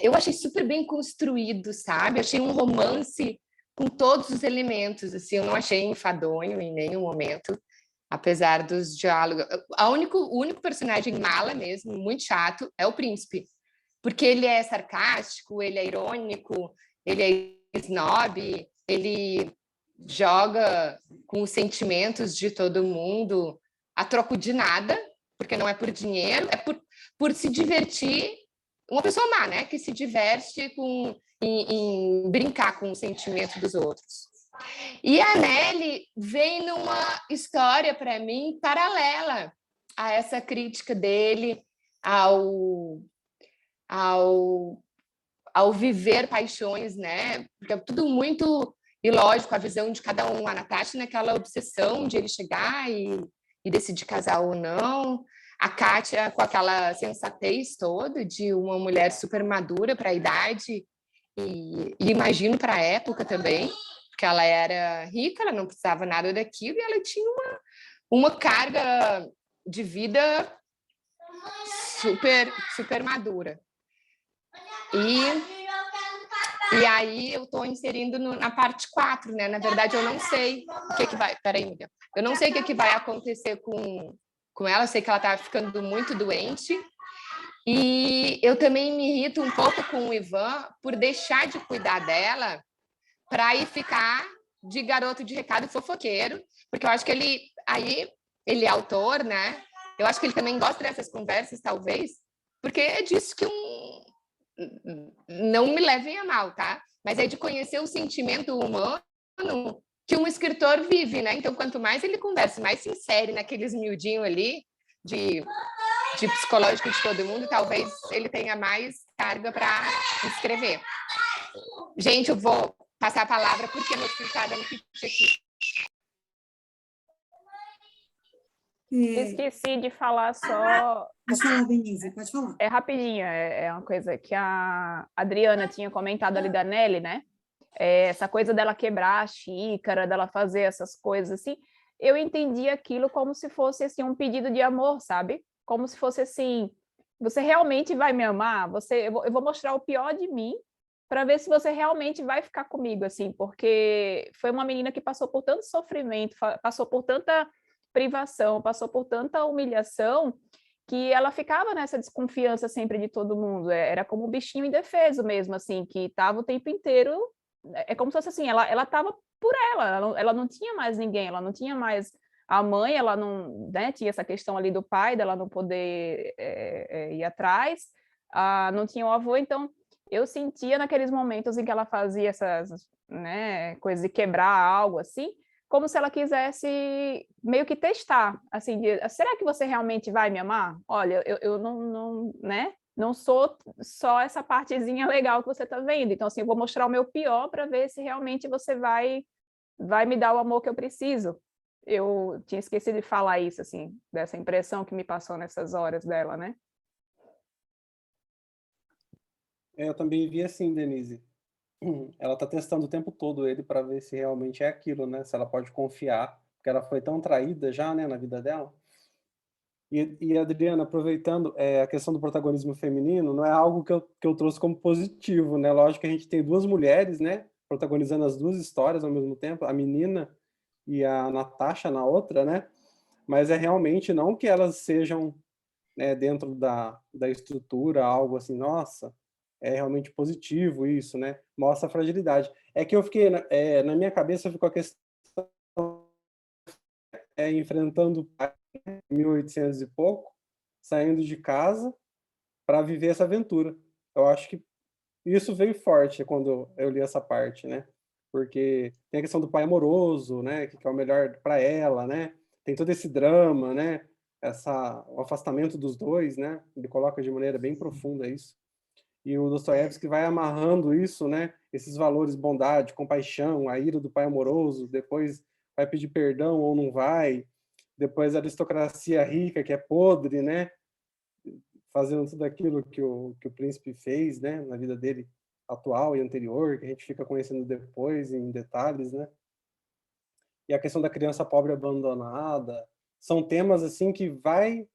Eu achei super bem construído, sabe? Achei um romance com todos os elementos, assim, eu não achei enfadonho em nenhum momento, apesar dos diálogos. O único personagem mala mesmo, muito chato, é o príncipe, porque ele é sarcástico, ele é irônico, ele é snob, ele joga com os sentimentos de todo mundo a troco de nada, porque não é por dinheiro, é por se divertir. Uma pessoa má, né? Que se diverte em brincar com o sentimento dos outros. E a Nelly vem numa história, para mim, paralela a essa crítica dele ao viver paixões, né? Porque é tudo muito ilógico, a visão de cada um. A Natasha naquela obsessão de ele chegar e decidir casar ou não. A Kátia com aquela sensatez toda de uma mulher super madura para a idade e imagino para a época também, porque ela era rica, ela não precisava nada daquilo e ela tinha uma carga de vida super madura. E aí eu estou inserindo na parte 4, né? Na verdade, eu não sei o que vai... Peraí, Miguel. Eu não sei o que vai acontecer com ela, eu sei que ela está ficando muito doente. E eu também me irrito um pouco com o Ivan por deixar de cuidar dela para ir ficar de garoto de recado fofoqueiro, porque eu acho que ele é autor, né? Eu acho que ele também gosta dessas conversas, talvez, porque é disso que não me levem a mal, tá? Mas é de conhecer o sentimento humano que um escritor vive, né? Então, quanto mais ele conversa, mais se insere naqueles miudinhos ali de psicológico de todo mundo, talvez ele tenha mais carga para escrever. Gente, eu vou passar a palavra porque meu filho está dando pitch aqui. Esqueci de falar só... Pode falar, Denise, pode falar. É rapidinho, é uma coisa que a Adriana tinha comentado ali da Nelly, né? Essa coisa dela quebrar a xícara, dela fazer essas coisas assim, eu entendi aquilo como se fosse assim, um pedido de amor, sabe? Como se fosse assim, você realmente vai me amar? Eu vou mostrar o pior de mim para ver se você realmente vai ficar comigo, assim, porque foi uma menina que passou por tanto sofrimento, passou por tanta privação, passou por tanta humilhação, que ela ficava nessa desconfiança sempre de todo mundo, era como um bichinho indefeso mesmo, assim, que estava o tempo inteiro, é como se fosse assim, ela estava por ela não tinha mais ninguém, ela não tinha mais a mãe, ela não, né, tinha essa questão ali do pai, dela não poder ir atrás, não tinha o avô, então eu sentia naqueles momentos em que ela fazia essas, né, coisas de quebrar algo assim, como se ela quisesse meio que testar, assim, será que você realmente vai me amar? Olha, eu não, né? Não sou só essa partezinha legal que você está vendo. Então, assim, eu vou mostrar o meu pior para ver se realmente você vai me dar o amor que eu preciso. Eu tinha esquecido de falar isso, assim, dessa impressão que me passou nessas horas dela, né? Eu também vi assim, Denise. Ela tá testando o tempo todo ele para ver se realmente é aquilo, né? Se ela pode confiar, porque ela foi tão traída já, né, na vida dela. E Adriana, aproveitando, a questão do protagonismo feminino não é algo que eu trouxe como positivo, né? Lógico que a gente tem duas mulheres, né, protagonizando as duas histórias ao mesmo tempo, a menina e a Natasha na outra, né? Mas é realmente não que elas sejam, né, dentro da estrutura, algo assim, nossa, é realmente positivo isso, né? Mostra a fragilidade. É que eu fiquei, na minha cabeça ficou a questão enfrentando o pai em 1800 e pouco, saindo de casa para viver essa aventura. Eu acho que isso veio forte quando eu li essa parte, né? Porque tem a questão do pai amoroso, né? Que é o melhor para ela, né? Tem todo esse drama, né? O afastamento dos dois, né? Ele coloca de maneira bem profunda isso. E o Dostoiévski vai amarrando isso, né? Esses valores, bondade, compaixão, a ira do pai amoroso, depois vai pedir perdão ou não vai, depois a aristocracia rica, que é podre, né? Fazendo tudo aquilo que o príncipe fez, né? Na vida dele atual e anterior, que a gente fica conhecendo depois em detalhes, né? E a questão da criança pobre abandonada, são temas assim que vai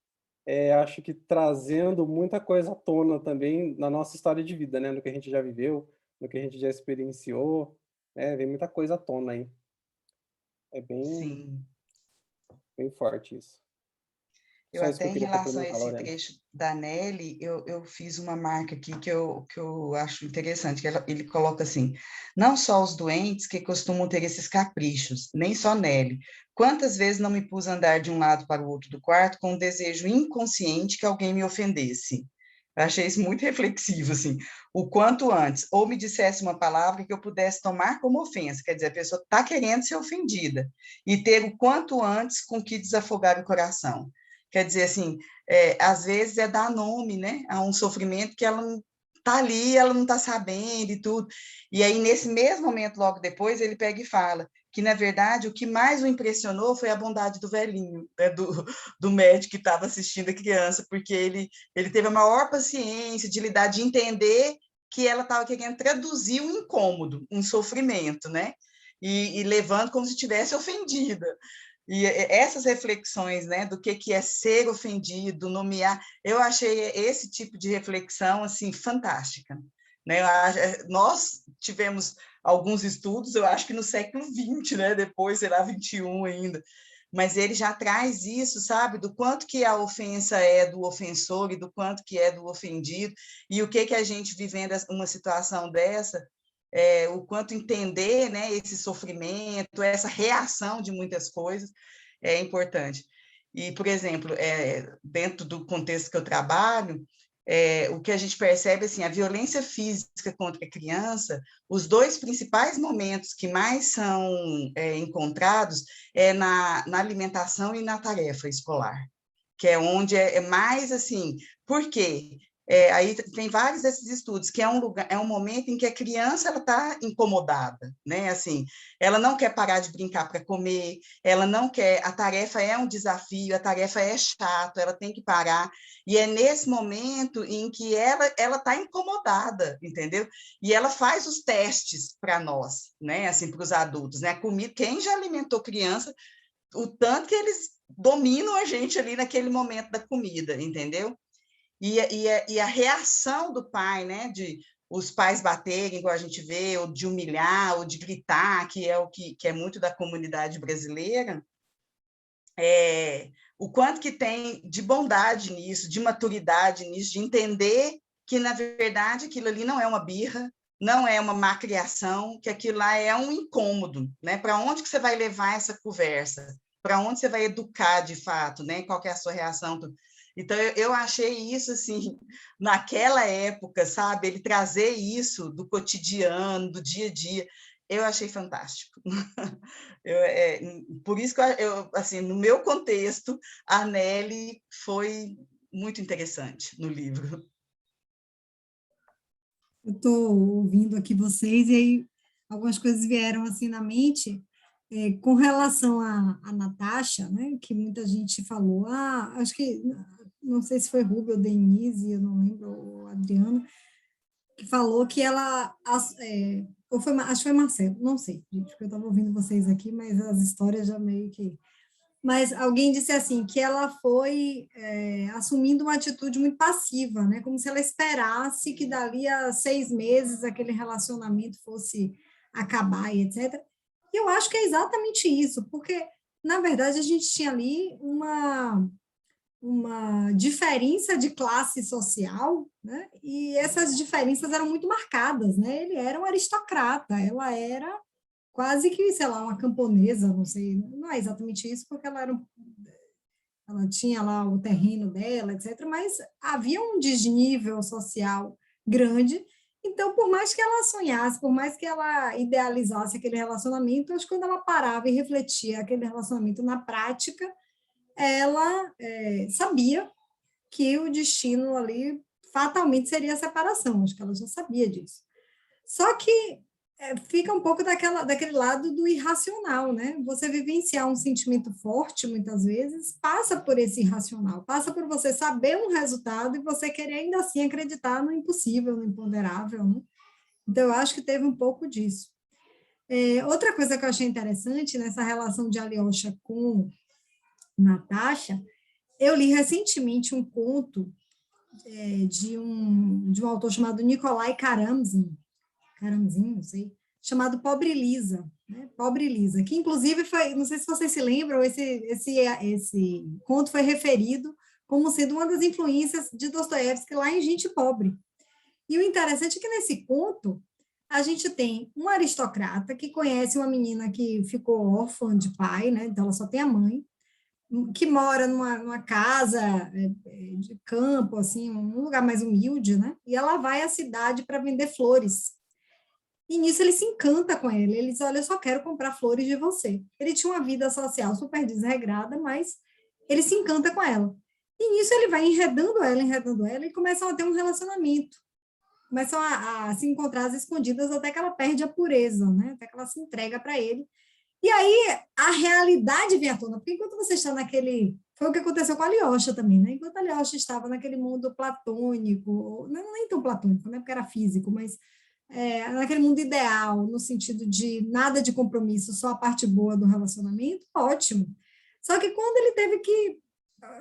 acho que trazendo muita coisa à tona também na nossa história de vida, né? No que a gente já viveu, no que a gente já experienciou, né? Vem muita coisa à tona aí. É bem, Sim. bem forte isso. Eu Só isso que até eu em queria relação a complementar, esse Lorena. trecho da Nelly, eu fiz uma marca aqui que eu acho interessante, que ele coloca assim, não só os doentes que costumam ter esses caprichos, nem só Nelly. Quantas vezes não me pus a andar de um lado para o outro do quarto com um desejo inconsciente que alguém me ofendesse? Eu achei isso muito reflexivo, assim, o quanto antes, ou me dissesse uma palavra que eu pudesse tomar como ofensa, quer dizer, a pessoa está querendo ser ofendida, e ter o quanto antes com que desafogar o coração. Quer dizer, assim, às vezes é dar nome, né, a um sofrimento que ela não está ali, ela não está sabendo e tudo. E aí, nesse mesmo momento, logo depois, ele pega e fala que, na verdade, o que mais o impressionou foi a bondade do velhinho, né, do médico que estava assistindo a criança, porque ele teve a maior paciência de lidar, de entender que ela estava querendo traduzir um incômodo, um sofrimento, né? E levando como se tivesse ofendida. E essas reflexões, né, do que é ser ofendido, nomear, eu achei esse tipo de reflexão assim fantástica, né? Nós tivemos alguns estudos, eu acho que no século XX, né, depois será 21 ainda, mas ele já traz isso, sabe, do quanto que a ofensa é do ofensor e do quanto que é do ofendido, e o que a gente vivendo uma situação dessa, o quanto entender, né, esse sofrimento, essa reação de muitas coisas é importante. E, por exemplo, dentro do contexto que eu trabalho, o que a gente percebe, assim, a violência física contra a criança, os dois principais momentos que mais são encontrados é na alimentação e na tarefa escolar, que é onde é mais, assim, por quê? Aí tem vários desses estudos, que é um lugar, é um momento em que a criança ela está incomodada, né? Assim, ela não quer parar de brincar para comer, ela não quer, a tarefa é um desafio, a tarefa é chata, ela tem que parar, e é nesse momento em que ela está incomodada, entendeu? E ela faz os testes para nós, né? Assim, para os adultos, né? A comida, quem já alimentou criança, o tanto que eles dominam a gente ali naquele momento da comida, entendeu? E a reação do pai, né, de os pais baterem, igual a gente vê, ou de humilhar, ou de gritar, que é o que é muito da comunidade brasileira, o quanto que tem de bondade nisso, de maturidade nisso, de entender que, na verdade, aquilo ali não é uma birra, não é uma má criação, que aquilo lá é um incômodo, né? Para onde que você vai levar essa conversa? Para onde você vai educar, de fato, né? Qual que é a sua reação? Então, eu achei isso, assim, naquela época, sabe? Ele trazer isso do cotidiano, do dia a dia, eu achei fantástico. Por isso que, assim, no meu contexto, a Nelly foi muito interessante no livro. Eu estou ouvindo aqui vocês, e aí algumas coisas vieram assim na mente, com relação a Natasha, né, que muita gente falou, acho que, não sei se foi Rubio ou Denise, eu não lembro, ou Adriana, que falou que ela, ou foi, acho que foi Marcelo, não sei, gente, porque eu estava ouvindo vocês aqui, mas as histórias já meio que... Mas alguém disse assim, que ela foi assumindo uma atitude muito passiva, né? Como se ela esperasse que dali a 6 meses aquele relacionamento fosse acabar e etc. E eu acho que é exatamente isso, porque, na verdade, a gente tinha ali uma diferença de classe social, né? E essas diferenças eram muito marcadas, né? Ele era um aristocrata, ela era quase que, sei lá, uma camponesa, não sei, não é exatamente isso, porque ela tinha lá o terreno dela, etc., mas havia um desnível social grande, então, por mais que ela sonhasse, por mais que ela idealizasse aquele relacionamento, acho que quando ela parava e refletia aquele relacionamento na prática, ela sabia que o destino ali fatalmente seria a separação, acho que ela já sabia disso. Só que fica um pouco daquele lado do irracional, né? Você vivenciar um sentimento forte, muitas vezes, passa por esse irracional, passa por você saber um resultado e você querer ainda assim acreditar no impossível, no imponderável, né? Então, eu acho que teve um pouco disso. Outra coisa que eu achei interessante nessa relação de Alyosha com Natasha, eu li recentemente um conto de um autor chamado Nikolai Karamzin, não sei, chamado Pobre Lisa, né? Pobre Lisa, que inclusive foi, não sei se vocês se lembram, esse conto foi referido como sendo uma das influências de Dostoiévski lá em Gente Pobre. E o interessante é que nesse conto a gente tem um aristocrata que conhece uma menina que ficou órfã de pai, né? Então ela só tem a mãe, que mora numa casa de campo, assim, um lugar mais humilde, né? E ela vai à cidade para vender flores. E nisso ele se encanta com ela. Ele diz, olha, eu só quero comprar flores de você. Ele tinha uma vida social super desregrada, mas ele se encanta com ela. E nisso ele vai enredando ela, e começam a ter um relacionamento. Começam a se encontrar às escondidas até que ela perde a pureza, né? Até que ela se entrega para ele. E aí a realidade vem à tona, porque enquanto você está naquele... Foi o que aconteceu com a Alyosha também, né? Enquanto a Alyosha estava naquele mundo platônico, não nem tão platônico, né? Porque era físico, mas naquele mundo ideal, no sentido de nada de compromisso, só a parte boa do relacionamento, ótimo. Só que quando ele teve que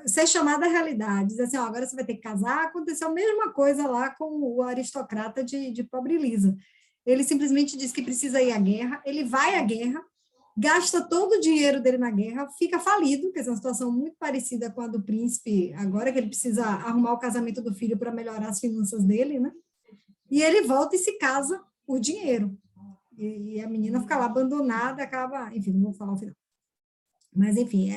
ser chamado à realidade, dizer assim, agora você vai ter que casar, aconteceu a mesma coisa lá com o aristocrata de Pobre Lisa. Ele simplesmente diz que precisa ir à guerra, ele vai à guerra, gasta todo o dinheiro dele na guerra, fica falido, que é uma situação muito parecida com a do príncipe, agora que ele precisa arrumar o casamento do filho para melhorar as finanças dele, né? E ele volta e se casa por dinheiro. E a menina fica lá abandonada, acaba... Enfim, não vou falar o final. Mas, enfim,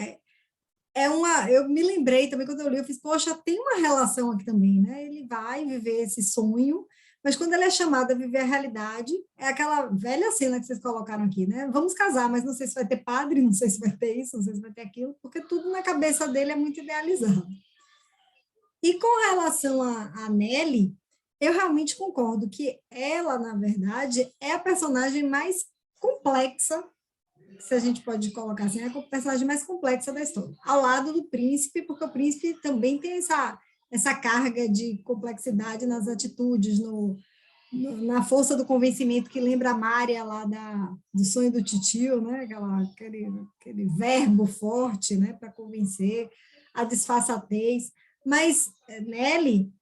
eu me lembrei também, quando eu li, eu fiz, poxa, tem uma relação aqui também, né? Ele vai viver esse sonho, mas quando ele é chamado a viver a realidade, é aquela velha cena que vocês colocaram aqui, né? Vamos casar, mas não sei se vai ter padre, não sei se vai ter isso, não sei se vai ter aquilo, porque tudo na cabeça dele é muito idealizado. E com relação a Nelly, eu realmente concordo que ela, na verdade, é a personagem mais complexa, se a gente pode colocar assim, é a personagem mais complexa da história, ao lado do príncipe, porque o príncipe também tem essa carga de complexidade nas atitudes, na força do convencimento, que lembra a Mária lá do Sonho do Titio, né? Aquele verbo forte, né? Para convencer, a disfarçatez. Mas Nelly,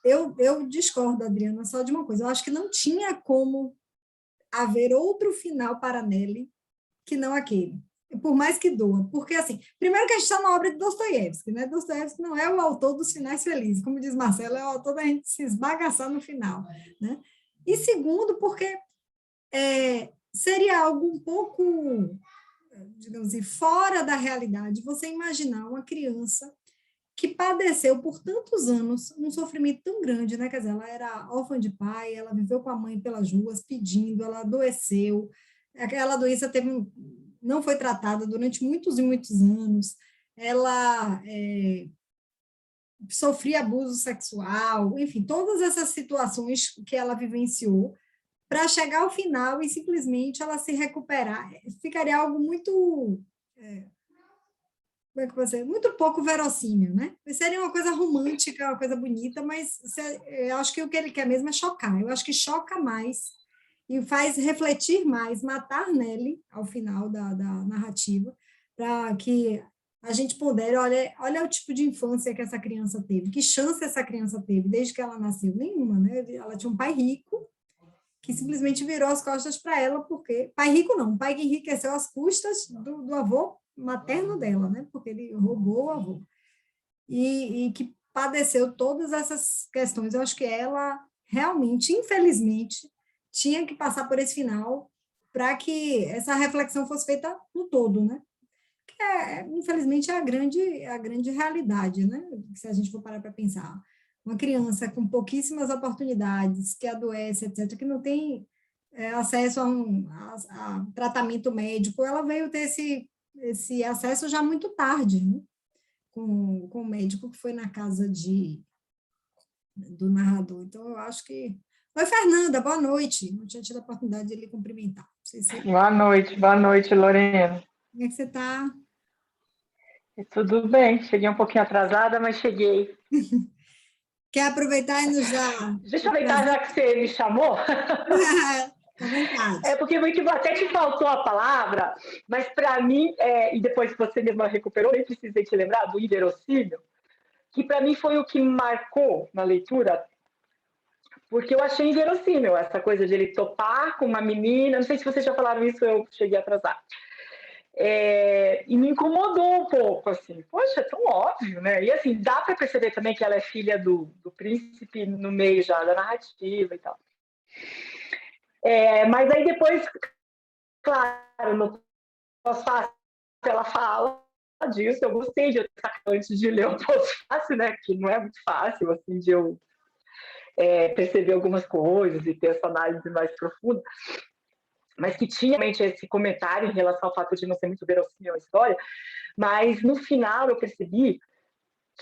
eu discordo, Adriana, só de uma coisa. Eu acho que não tinha como haver outro final para Nelly que não aquele. Por mais que doa. Porque, assim, primeiro que a gente está na obra de Dostoiévski, né? Dostoiévski não é o autor dos finais felizes. Como diz Marcelo, é o autor da gente se esbagaçar no final, né? E segundo, porque seria algo um pouco, digamos assim, fora da realidade você imaginar uma criança que padeceu por tantos anos um sofrimento tão grande, né? Quer dizer, ela era órfã de pai, ela viveu com a mãe pelas ruas pedindo, ela adoeceu, aquela doença não foi tratada durante muitos e muitos anos, ela sofria abuso sexual, enfim, todas essas situações que ela vivenciou, para chegar ao final e simplesmente ela se recuperar, ficaria algo muito... como é que você... muito pouco verossímil, né? Seria uma coisa romântica, uma coisa bonita, mas eu acho que o que ele quer mesmo é chocar. Eu acho que choca mais e faz refletir mais, matar Nelly ao final da narrativa, para que a gente pondere, olha o tipo de infância que essa criança teve, que chance essa criança teve desde que ela nasceu, nenhuma, né? Ela tinha um pai rico, que simplesmente virou as costas para ela, porque... Pai rico não, um pai que enriqueceu às custas do avô materno dela, né? Porque ele roubou o avô. E que padeceu todas essas questões. Eu acho que ela realmente, infelizmente, tinha que passar por esse final para que essa reflexão fosse feita no todo, né? Que infelizmente, é a grande realidade, né? Se a gente for parar para pensar. Uma criança com pouquíssimas oportunidades, que adoece, etc., que não tem acesso a tratamento médico, ela veio ter esse acesso já muito tarde, né? Com o médico que foi na casa do narrador. Então, eu acho que... Oi, Fernanda, boa noite. Não tinha tido a oportunidade de lhe cumprimentar. Boa noite, Lorena. Como é que você está? Tudo bem, cheguei um pouquinho atrasada, mas cheguei. Quer aproveitar e nos dar... Deixa eu aproveitar, já que você me chamou. À vontade. É porque muito até te faltou a palavra, mas para mim, e depois você mesma recuperou, nem precisei te lembrar do inverossímil, que para mim foi o que marcou na leitura, porque eu achei inverossímil essa coisa de ele topar com uma menina, não sei se vocês já falaram isso, eu cheguei atrasada. E me incomodou um pouco, assim, poxa, é tão óbvio, né? E assim, dá para perceber também que ela é filha do príncipe no meio já da narrativa e tal. Mas aí depois, claro, no pós-fácil ela fala disso, eu gostei de antes de ler o pós-fácil, né? Que não é muito fácil, assim, de eu perceber algumas coisas e ter essa análise mais profunda, mas que tinha realmente esse comentário em relação ao fato de não ser muito verossímil a história, mas no final eu percebi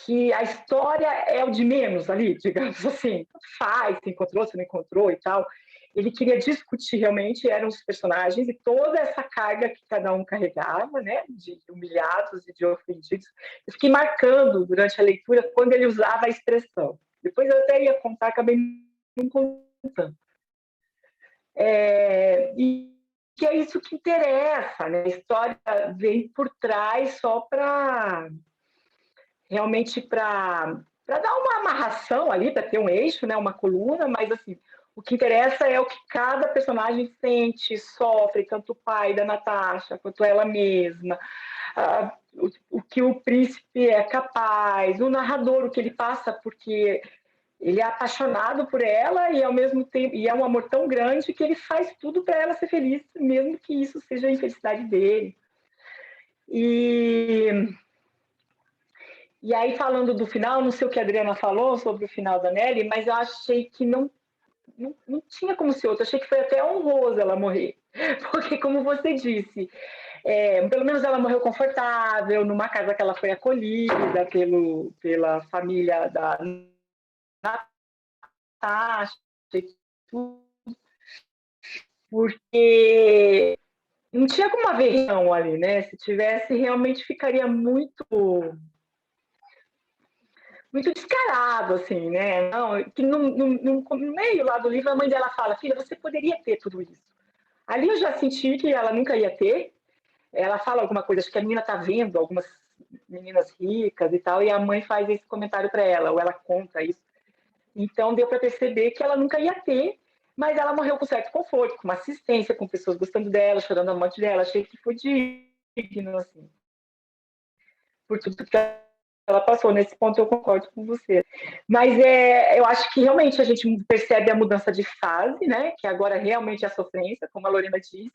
que a história é o de menos ali, digamos assim, faz, se encontrou, se não encontrou e tal. Ele queria discutir realmente, eram os personagens e toda essa carga que cada um carregava, né, de humilhados e de ofendidos. Eu fiquei marcando durante a leitura quando ele usava a expressão. Depois eu até ia contar, acabei não contando. E que é isso que interessa, né? A história vem por trás só para realmente para dar uma amarração ali, para ter um eixo, né? Uma coluna, mas assim, o que interessa é o que cada personagem sente, sofre, tanto o pai da Natasha quanto ela mesma, o que o príncipe é capaz, o narrador, o que ele passa, porque ele é apaixonado por ela e ao mesmo tempo e é um amor tão grande que ele faz tudo para ela ser feliz, mesmo que isso seja a infelicidade dele. E aí, falando do final, não sei o que a Adriana falou sobre o final da Nelly, mas eu achei que não tinha como ser outro. Achei que foi até honroso ela morrer. Porque, como você disse, Pelo menos ela morreu confortável, numa casa que ela foi acolhida pela família da Natasha, porque não tinha como haver reação ali, né? Se tivesse, realmente ficaria muito descarado, assim, né? Não, que no meio lá do livro, a mãe dela fala, filha, você poderia ter tudo isso. Ali eu já senti que ela nunca ia ter. Ela fala alguma coisa, acho que a menina está vendo algumas meninas ricas e tal, e a mãe faz esse comentário para ela, ou ela conta isso. Então, deu para perceber que ela nunca ia ter, mas ela morreu com certo conforto, com uma assistência, com pessoas gostando dela, chorando a morte dela. Achei que foi digno, assim, por tudo que ela passou. Nesse ponto eu concordo com você. Mas eu acho que realmente a gente percebe a mudança de fase, né? Que agora realmente é a sofrência, como a Lorena disse.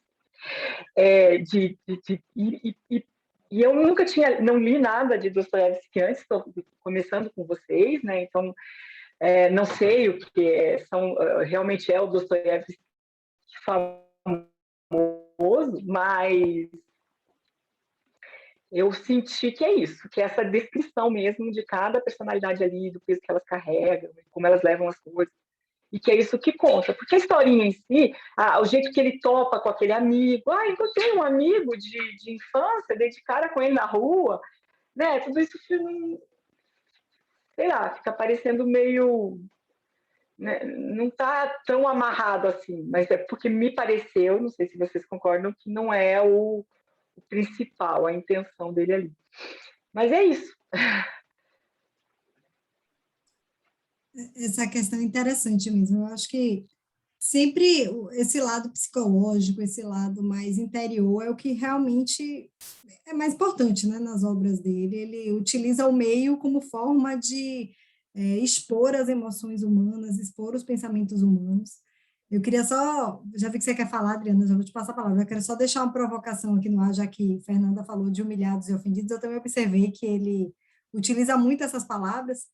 E eu nunca não li nada de Dostoiévski antes, estou começando com vocês, né? Então, não sei o que realmente é o Dostoiévski famoso, mas eu senti que é isso, que é essa descrição mesmo de cada personalidade ali, do peso que elas carregam, como elas levam as coisas, e que é isso que conta. Porque a historinha em si, o jeito que ele topa com aquele amigo, encontrei um amigo de infância, dei de cara com ele na rua, né? Tudo isso, sei lá, fica parecendo meio... Né? Não está tão amarrado assim, mas é porque me pareceu, não sei se vocês concordam, que não é o principal, a intenção dele ali. Mas é isso. Essa questão é interessante mesmo. Eu acho que sempre esse lado psicológico, esse lado mais interior é o que realmente é mais importante, né, nas obras dele. Ele utiliza o meio como forma de expor as emoções humanas, expor os pensamentos humanos. Eu queria só, já vi que você quer falar, Adriana, já vou te passar a palavra, eu quero só deixar uma provocação aqui no ar, já que Fernanda falou de humilhados e ofendidos, eu também observei que ele utiliza muito essas palavras,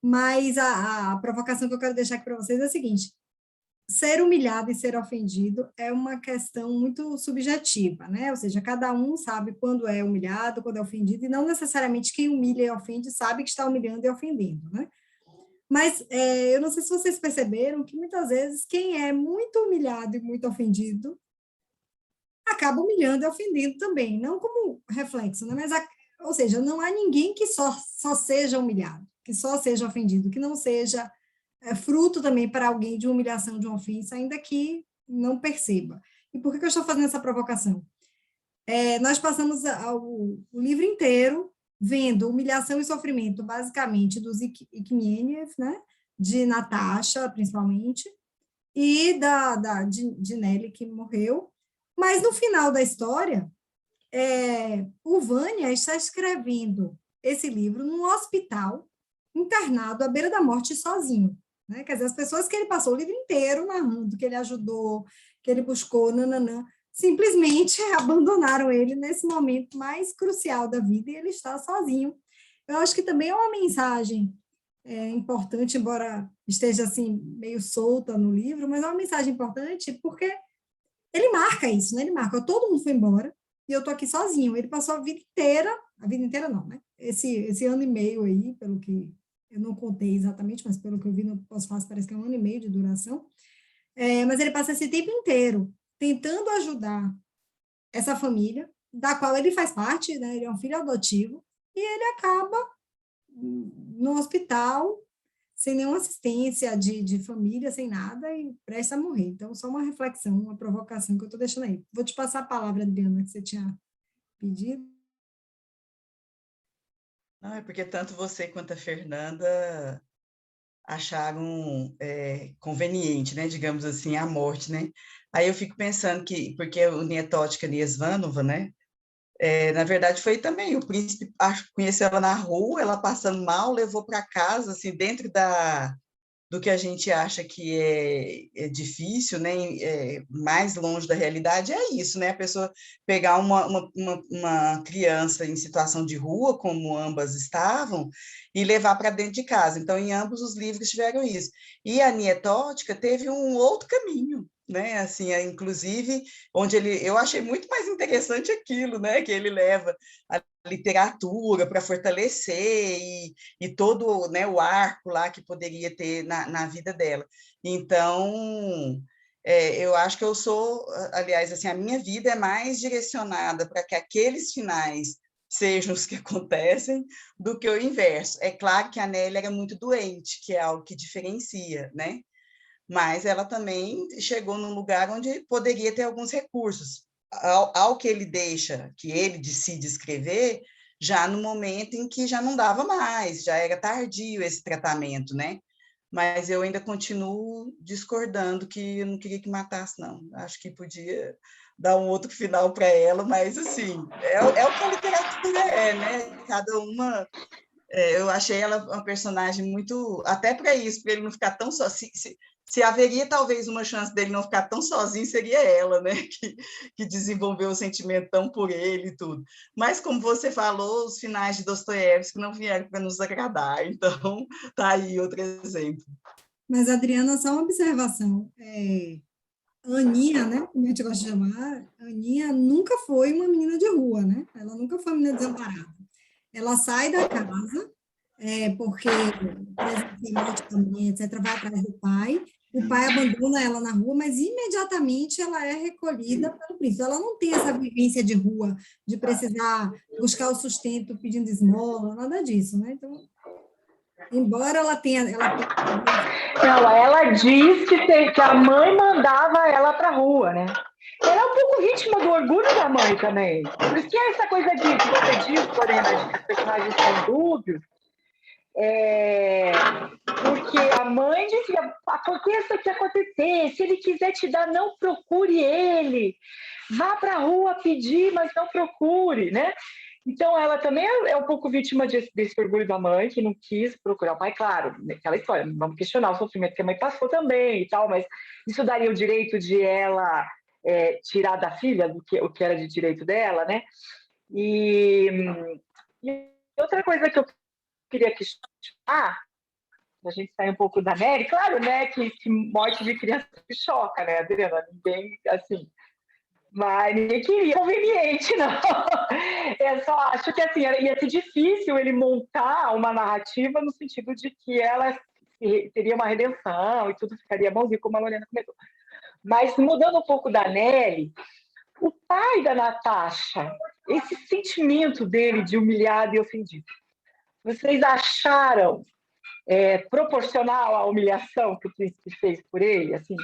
mas a provocação que eu quero deixar aqui para vocês é a seguinte: ser humilhado e ser ofendido é uma questão muito subjetiva, né? Ou seja, cada um sabe quando é humilhado, quando é ofendido, e não necessariamente quem humilha e ofende sabe que está humilhando e ofendendo, né? Mas eu não sei se vocês perceberam que muitas vezes quem é muito humilhado e muito ofendido acaba humilhando e ofendendo também, não como reflexo, né? Mas, ou seja, não há ninguém que só seja humilhado, que só seja ofendido, que não seja fruto também para alguém de uma humilhação, de uma ofensa, ainda que não perceba. E por que eu estou fazendo essa provocação? Nós passamos o livro inteiro vendo humilhação e sofrimento, basicamente, dos Iquimênios, né? De Natasha, principalmente, e de Nelly, que morreu. Mas, no final da história, o Vânia está escrevendo esse livro num hospital, internado à beira da morte, sozinho. Né? Quer dizer, as pessoas que ele passou o livro inteiro narrando, que ele ajudou, que ele buscou, nananã, simplesmente abandonaram ele nesse momento mais crucial da vida e ele está sozinho. Eu acho que também é uma mensagem importante, embora esteja assim meio solta no livro, mas é uma mensagem importante porque ele marca isso, né? Ele marca, todo mundo foi embora e eu estou aqui sozinho. Ele passou a vida inteira não, né? Esse ano e meio aí, pelo que eu não contei exatamente, mas pelo que eu vi no pós-fácil, parece que é 1 ano e meio de duração, mas ele passa esse tempo inteiro tentando ajudar essa família, da qual ele faz parte, né? Ele é um filho adotivo, e ele acaba no hospital, sem nenhuma assistência de família, sem nada, e presta a morrer. Então, só uma reflexão, uma provocação que eu estou deixando aí. Vou te passar a palavra, Adriana, que você tinha pedido. Não, é porque tanto você quanto a Fernanda acharam conveniente, né, digamos assim, a morte, né? Aí eu fico pensando que, porque o Nietótica Niesvanova, né, na verdade foi também, o príncipe conheceu ela na rua, ela passando mal, levou para casa, assim, dentro do que a gente acha que é difícil, né, mais longe da realidade, é isso, né, a pessoa pegar uma criança em situação de rua, como ambas estavam, e levar para dentro de casa. Então, em ambos os livros tiveram isso. E a Nietótica teve um outro caminho, né? Assim, inclusive, onde eu achei muito mais interessante aquilo, né? Que ele leva a literatura para fortalecer e todo, né, o arco lá que poderia ter na vida dela. Então, eu acho que eu sou, aliás, assim, a minha vida é mais direcionada para que aqueles finais sejam os que acontecem, do que o inverso. É claro que a Nelly era muito doente, que é algo que diferencia, né? Mas ela também chegou num lugar onde poderia ter alguns recursos. Ao que ele deixa, que ele decide escrever, já no momento em que já não dava mais, já era tardio esse tratamento, né? Mas eu ainda continuo discordando que eu não queria que matasse, não. Acho que podia dar um outro final para ela, mas, assim, é o que a literatura né? Cada uma... eu achei ela uma personagem muito... Até para isso, para ele não ficar tão só... Se haveria talvez uma chance dele não ficar tão sozinho, seria ela, né? Que desenvolveu o sentimento tão por ele e tudo. Mas, como você falou, os finais de Dostoiévski não vieram para nos agradar, então tá aí outro exemplo. Mas, Adriana, só uma observação. Aninha, né, como a gente gosta de chamar, Aninha nunca foi uma menina de rua, né? Ela nunca foi uma menina desamparada. Ela sai da casa, porque, por exemplo, etc., vai atrás do pai, o pai abandona ela na rua, mas imediatamente ela é recolhida pelo príncipe. Ela não tem essa vivência de rua, de precisar buscar o sustento pedindo esmola, nada disso, né? Então, embora ela tenha... Não, ela diz que a mãe mandava ela para a rua, né? Ela é um pouco vítima do orgulho da mãe também. Por isso que é essa coisa de que você diz, Lorena, de que os personagens são dúbios, porque a mãe dizia, aconteça o que acontecer, se ele quiser te dar, não procure ele, vá para a rua pedir, mas não procure, né? Então, ela também é um pouco vítima desse orgulho da mãe, que não quis procurar o pai, claro, aquela história, vamos questionar o sofrimento que a mãe passou também e tal, mas isso daria o direito de ela tirar da filha o que era de direito dela, né? E outra coisa que eu queria questionar, a gente sai um pouco da Nelly, claro, né, que morte de criança choca, né, Adriana? Ninguém, assim... Mas ninguém queria conveniente, não. Eu só acho que assim, ia ser difícil ele montar uma narrativa no sentido de que ela teria uma redenção e tudo ficaria bonzinho, como a Lorena comentou. Mas mudando um pouco da Nelly, o pai da Natasha, esse sentimento dele de humilhado e ofendido, vocês acharam proporcional à humilhação que o príncipe fez por ele, assim?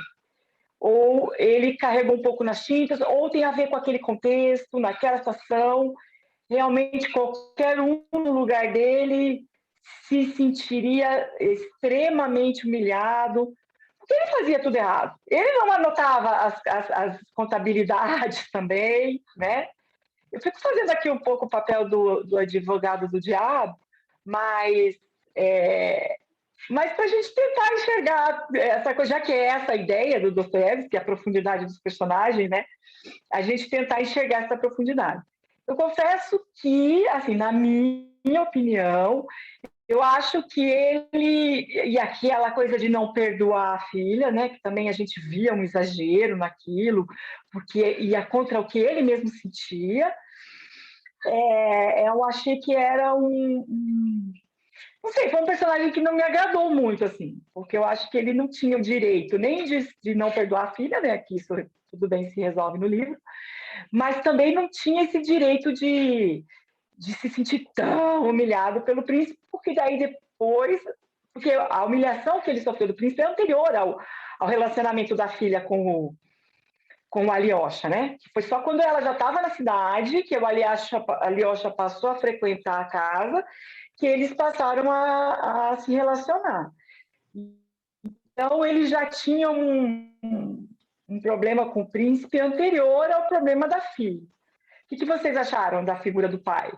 Ou ele carregou um pouco nas tintas, ou tem a ver com aquele contexto, naquela situação, realmente qualquer um no lugar dele se sentiria extremamente humilhado, porque ele fazia tudo errado. Ele não anotava as contabilidades também, né? Eu fico fazendo aqui um pouco o papel do advogado do diabo, mas para a gente tentar enxergar essa coisa, já que é essa a ideia do Dostoiévski, a profundidade dos personagens, né? A gente tentar enxergar essa profundidade. Eu confesso que, assim, na minha opinião, eu acho que ele, e aquela coisa de não perdoar a filha, né? Que também a gente via um exagero naquilo, porque ia contra o que ele mesmo sentia. Eu achei que era não sei, foi um personagem que não me agradou muito, assim, porque eu acho que ele não tinha o direito nem de não perdoar a filha, né, que isso tudo bem se resolve no livro, mas também não tinha esse direito de se sentir tão humilhado pelo príncipe, porque daí depois... Porque a humilhação que ele sofreu do príncipe é anterior ao relacionamento da filha com o Alyosha, né? Foi só quando ela já estava na cidade que o Alyosha passou a frequentar a casa que eles passaram a se relacionar. Então, eles já tinham um problema com o príncipe anterior ao problema da filha. O que vocês acharam da figura do pai?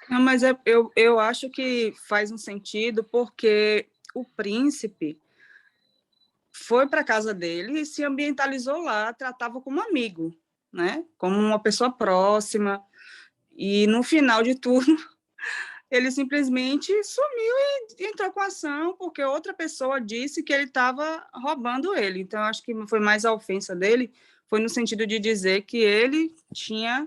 Não, mas eu acho que faz um sentido, porque o príncipe foi para a casa dele e se ambientalizou lá, tratava como amigo, né? Como uma pessoa próxima. E, no final de tudo... ele simplesmente sumiu e entrou com a ação porque outra pessoa disse que ele estava roubando ele. Então, eu acho que foi mais a ofensa dele, foi no sentido de dizer que ele tinha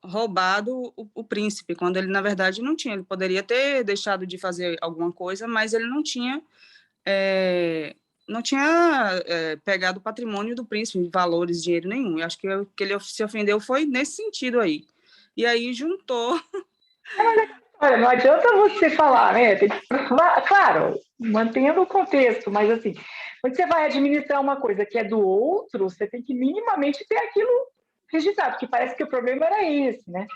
roubado o príncipe, quando ele, na verdade, não tinha. Ele poderia ter deixado de fazer alguma coisa, mas ele não tinha pegado o patrimônio do príncipe, valores, dinheiro nenhum. Eu acho que o que ele se ofendeu foi nesse sentido aí. E aí juntou... Olha, não adianta você falar, né? Claro, mantendo o contexto, mas assim, quando você vai administrar uma coisa que é do outro, você tem que minimamente ter aquilo registrado, porque parece que o problema era esse, né?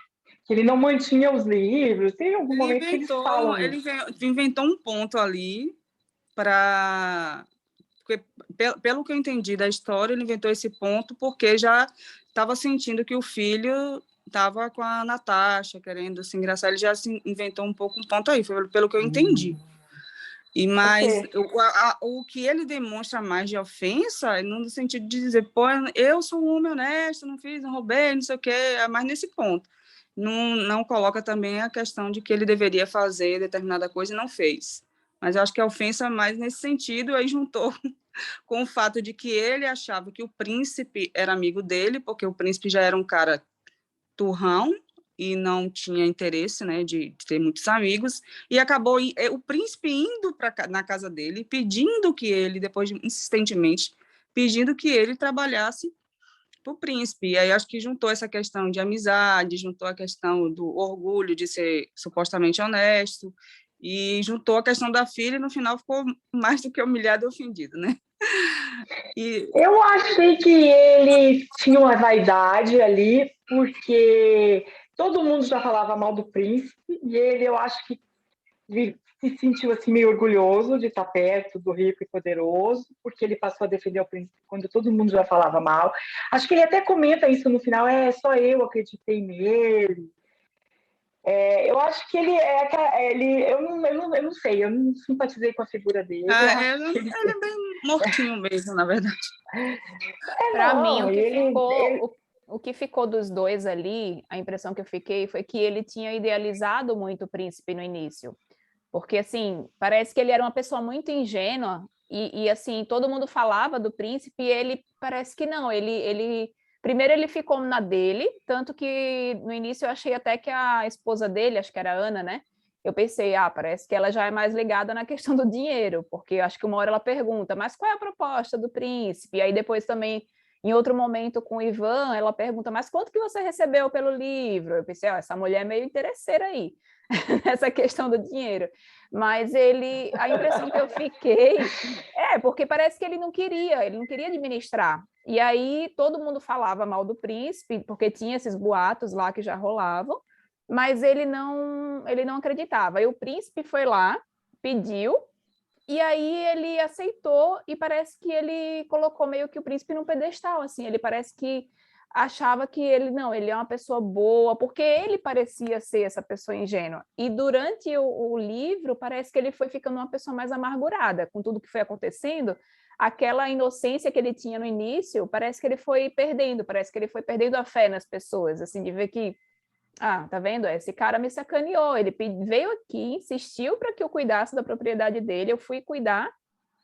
Que ele não mantinha os livros, tem algum momento que eles falam ele isso. inventou um ponto ali para... Pelo que eu entendi da história, ele inventou esse ponto porque já estava sentindo que o filho estava com a Natasha, querendo se engraçar, ele já inventou um pouco um ponto aí, foi pelo que eu entendi. E mais o que ele demonstra mais de ofensa, no sentido de dizer, pô, eu sou um homem honesto, não fiz, não roubei, não sei o quê, é mais nesse ponto. Não coloca também a questão de que ele deveria fazer determinada coisa e não fez. Mas eu acho que a ofensa é mais nesse sentido, aí juntou com o fato de que ele achava que o príncipe era amigo dele, porque o príncipe já era um cara turrão e não tinha interesse, né, de ter muitos amigos, e acabou o príncipe indo na casa dele, pedindo que ele, depois insistentemente, pedindo que ele trabalhasse para o príncipe. E aí acho que juntou essa questão de amizade, juntou a questão do orgulho de ser supostamente honesto, e juntou a questão da filha, e no final ficou mais do que humilhado e ofendido, né? Eu achei que ele tinha uma vaidade ali, porque todo mundo já falava mal do príncipe, e ele, eu acho que se sentiu assim meio orgulhoso de estar perto do rico e poderoso, porque ele passou a defender o príncipe quando todo mundo já falava mal. Acho que ele até comenta isso no final, só eu acreditei nele. Eu acho que eu não sei, eu não simpatizei com a figura dele. Ele é bem mortinho mesmo, na verdade. Para mim, o que ficou dos dois ali, a impressão que eu fiquei foi que ele tinha idealizado muito o príncipe no início. Porque, assim, parece que ele era uma pessoa muito ingênua e assim, todo mundo falava do príncipe e ele parece que não. Primeiro ele ficou na dele, tanto que no início eu achei até que a esposa dele, acho que era a Ana, né? Eu pensei, parece que ela já é mais ligada na questão do dinheiro, porque acho que uma hora ela pergunta, mas qual é a proposta do príncipe? E aí depois também, em outro momento com o Ivan, ela pergunta, mas quanto que você recebeu pelo livro? Eu pensei, essa mulher é meio interesseira aí, nessa questão do dinheiro. Mas a impressão que eu fiquei porque parece que ele não queria administrar. E aí todo mundo falava mal do príncipe, porque tinha esses boatos lá que já rolavam, mas ele não acreditava. E o príncipe foi lá, pediu, e aí ele aceitou, e parece que ele colocou meio que o príncipe num pedestal, assim, ele parece que achava que ele é uma pessoa boa, porque ele parecia ser essa pessoa ingênua. E durante o livro, parece que ele foi ficando uma pessoa mais amargurada com tudo que foi acontecendo. Aquela inocência que ele tinha no início, parece que ele foi perdendo a fé nas pessoas, assim, de ver que, tá vendo? Esse cara me sacaneou, ele veio aqui, insistiu para que eu cuidasse da propriedade dele, eu fui cuidar,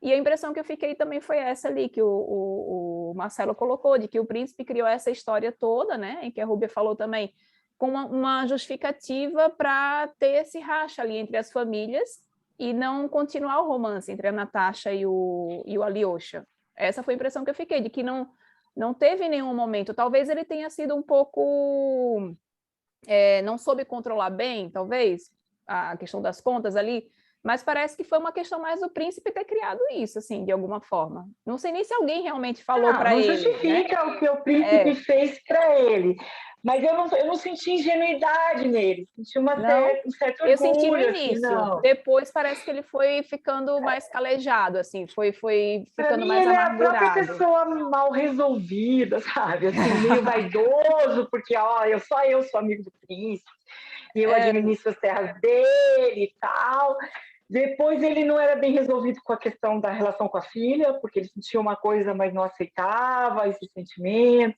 e a impressão que eu fiquei também foi essa ali, que o Marcelo colocou, de que o príncipe criou essa história toda, né, em que a Rúbia falou também, com uma justificativa para ter esse racha ali entre as famílias e não continuar o romance entre a Natasha e o Alyosha. Essa foi a impressão que eu fiquei, de que não teve nenhum momento. Talvez ele tenha sido um pouco... não soube controlar bem, talvez, a questão das contas ali, mas parece que foi uma questão mais do príncipe ter criado isso, assim, de alguma forma. Não sei nem se alguém realmente falou para ele. Não justifica, né, o que o príncipe fez para ele, mas eu não senti ingenuidade nele, senti um certo orgulho. Eu senti no início, assim, depois parece que ele foi ficando mais calejado, assim, foi ficando mais ele amargurado. É a própria pessoa mal resolvida, sabe, assim, meio vaidoso, porque só eu sou amigo do príncipe, e eu administro as terras dele e tal. Depois ele não era bem resolvido com a questão da relação com a filha, porque ele sentia uma coisa, mas não aceitava esse sentimento.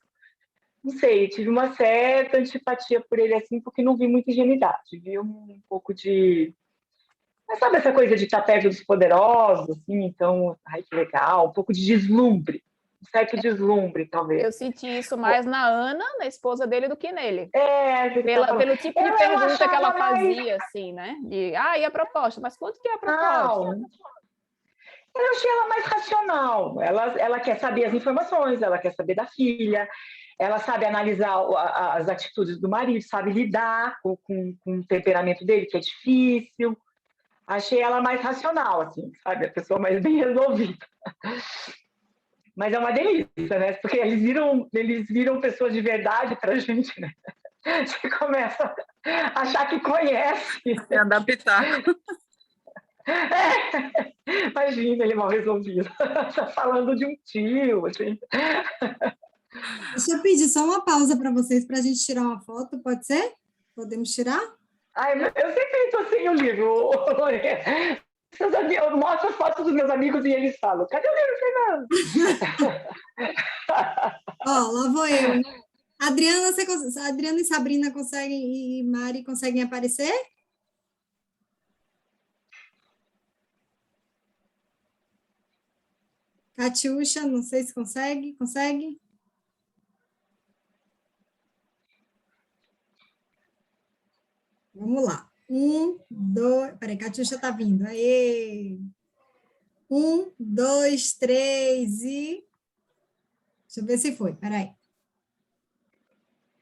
não sei, tive uma certa antipatia por ele, assim, porque não vi muita ingenuidade, vi um pouco de... Mas sabe essa coisa de estar perto dos poderosos, assim, então, ai, que legal, um pouco de deslumbre, um certo deslumbre, talvez. Eu senti isso mais na Ana, na esposa dele, do que nele. Pelo tipo de eu pergunta que ela achava mais- fazia, assim, né? E a proposta? Mas quanto que é a proposta? Não, eu achei ela mais racional. Ela quer saber as informações, ela quer saber da filha, ela sabe analisar as atitudes do marido, sabe lidar com o temperamento dele, que é difícil. Achei ela mais racional, assim, sabe? A pessoa mais bem resolvida. Mas é uma delícia, né? Porque eles viram pessoas de verdade pra gente, né? Você começa a achar que conhece. É adaptar. Imagina, ele mal resolvido. Tá falando de um tio, assim. Deixa eu pedir só uma pausa para vocês, para a gente tirar uma foto, pode ser? Podemos tirar? Ai, eu sempre estou sem o livro. Eu mostro as fotos dos meus amigos e eles falam, cadê o livro, Fernando? Ó, lá vou eu, né? Adriana, Adriana e Sabrina e Mari conseguem aparecer? Catiúcha, não sei se consegue. Consegue? Vamos lá. 1, 2... Peraí, Catiúcha está vindo. Aê! 1, 2, 3 e... Deixa eu ver se foi, peraí.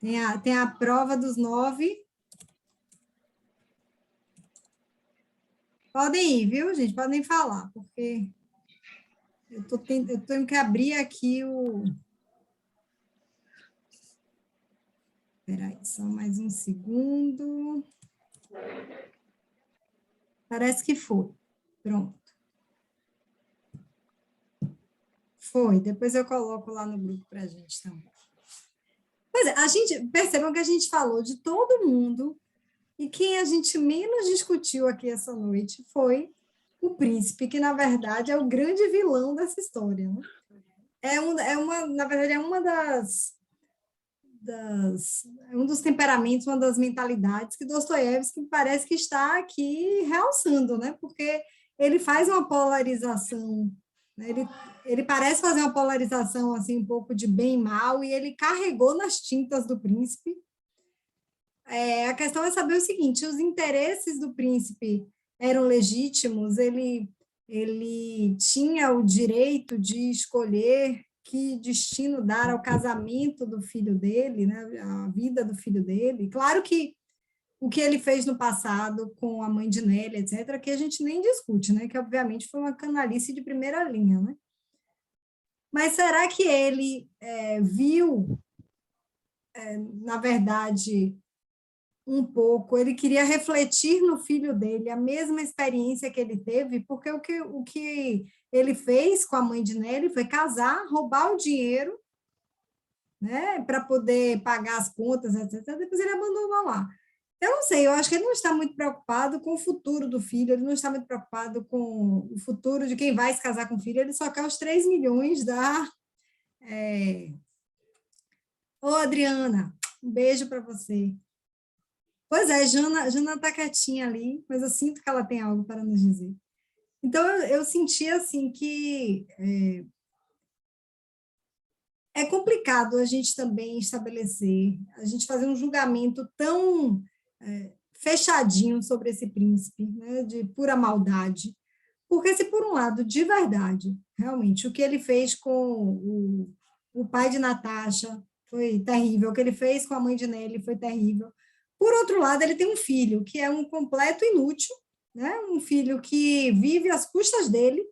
Tem a prova dos 9. Podem ir, viu, gente? Podem falar, porque eu tenho que abrir aqui o... Espera aí, só mais um segundo. Parece que foi. Pronto. Foi. Depois eu coloco lá no grupo para a gente também. Pois é, percebam que a gente falou de todo mundo e quem a gente menos discutiu aqui essa noite foi o príncipe, que, na verdade, é o grande vilão dessa história. Né? Na verdade, é um dos temperamentos, uma das mentalidades que Dostoiévski parece que está aqui realçando, né? Porque ele faz uma polarização, né? Ele parece fazer uma polarização assim, um pouco de bem e mal, e ele carregou nas tintas do príncipe. A questão é saber o seguinte: os interesses do príncipe eram legítimos, ele tinha o direito de escolher que destino dar ao casamento do filho dele, né, a vida do filho dele. Claro que o que ele fez no passado com a mãe de Nelly, etc., que a gente nem discute, né, que obviamente foi uma canalice de primeira linha, né? Mas será que ele viu, na verdade, um pouco, ele queria refletir no filho dele a mesma experiência que ele teve, porque o que ele fez com a mãe de Nelly foi casar, roubar o dinheiro, né, para poder pagar as contas, etc. Depois ele abandonou lá. Eu não sei, eu acho que ele não está muito preocupado com o futuro do filho, ele não está muito preocupado com o futuro de quem vai se casar com o filho, ele só quer os 3 milhões da... Ô, Adriana, um beijo para você. Pois é, Jana está quietinha ali, mas eu sinto que ela tem algo para nos dizer. Então, eu senti assim que é complicado a gente também estabelecer, a gente fazer um julgamento tão fechadinho sobre esse príncipe, né, de pura maldade, porque se por um lado, de verdade, realmente, o que ele fez com o pai de Natasha foi terrível, o que ele fez com a mãe de Nelly foi terrível. Por outro lado, ele tem um filho que é um completo inútil, né, um filho que vive às custas dele.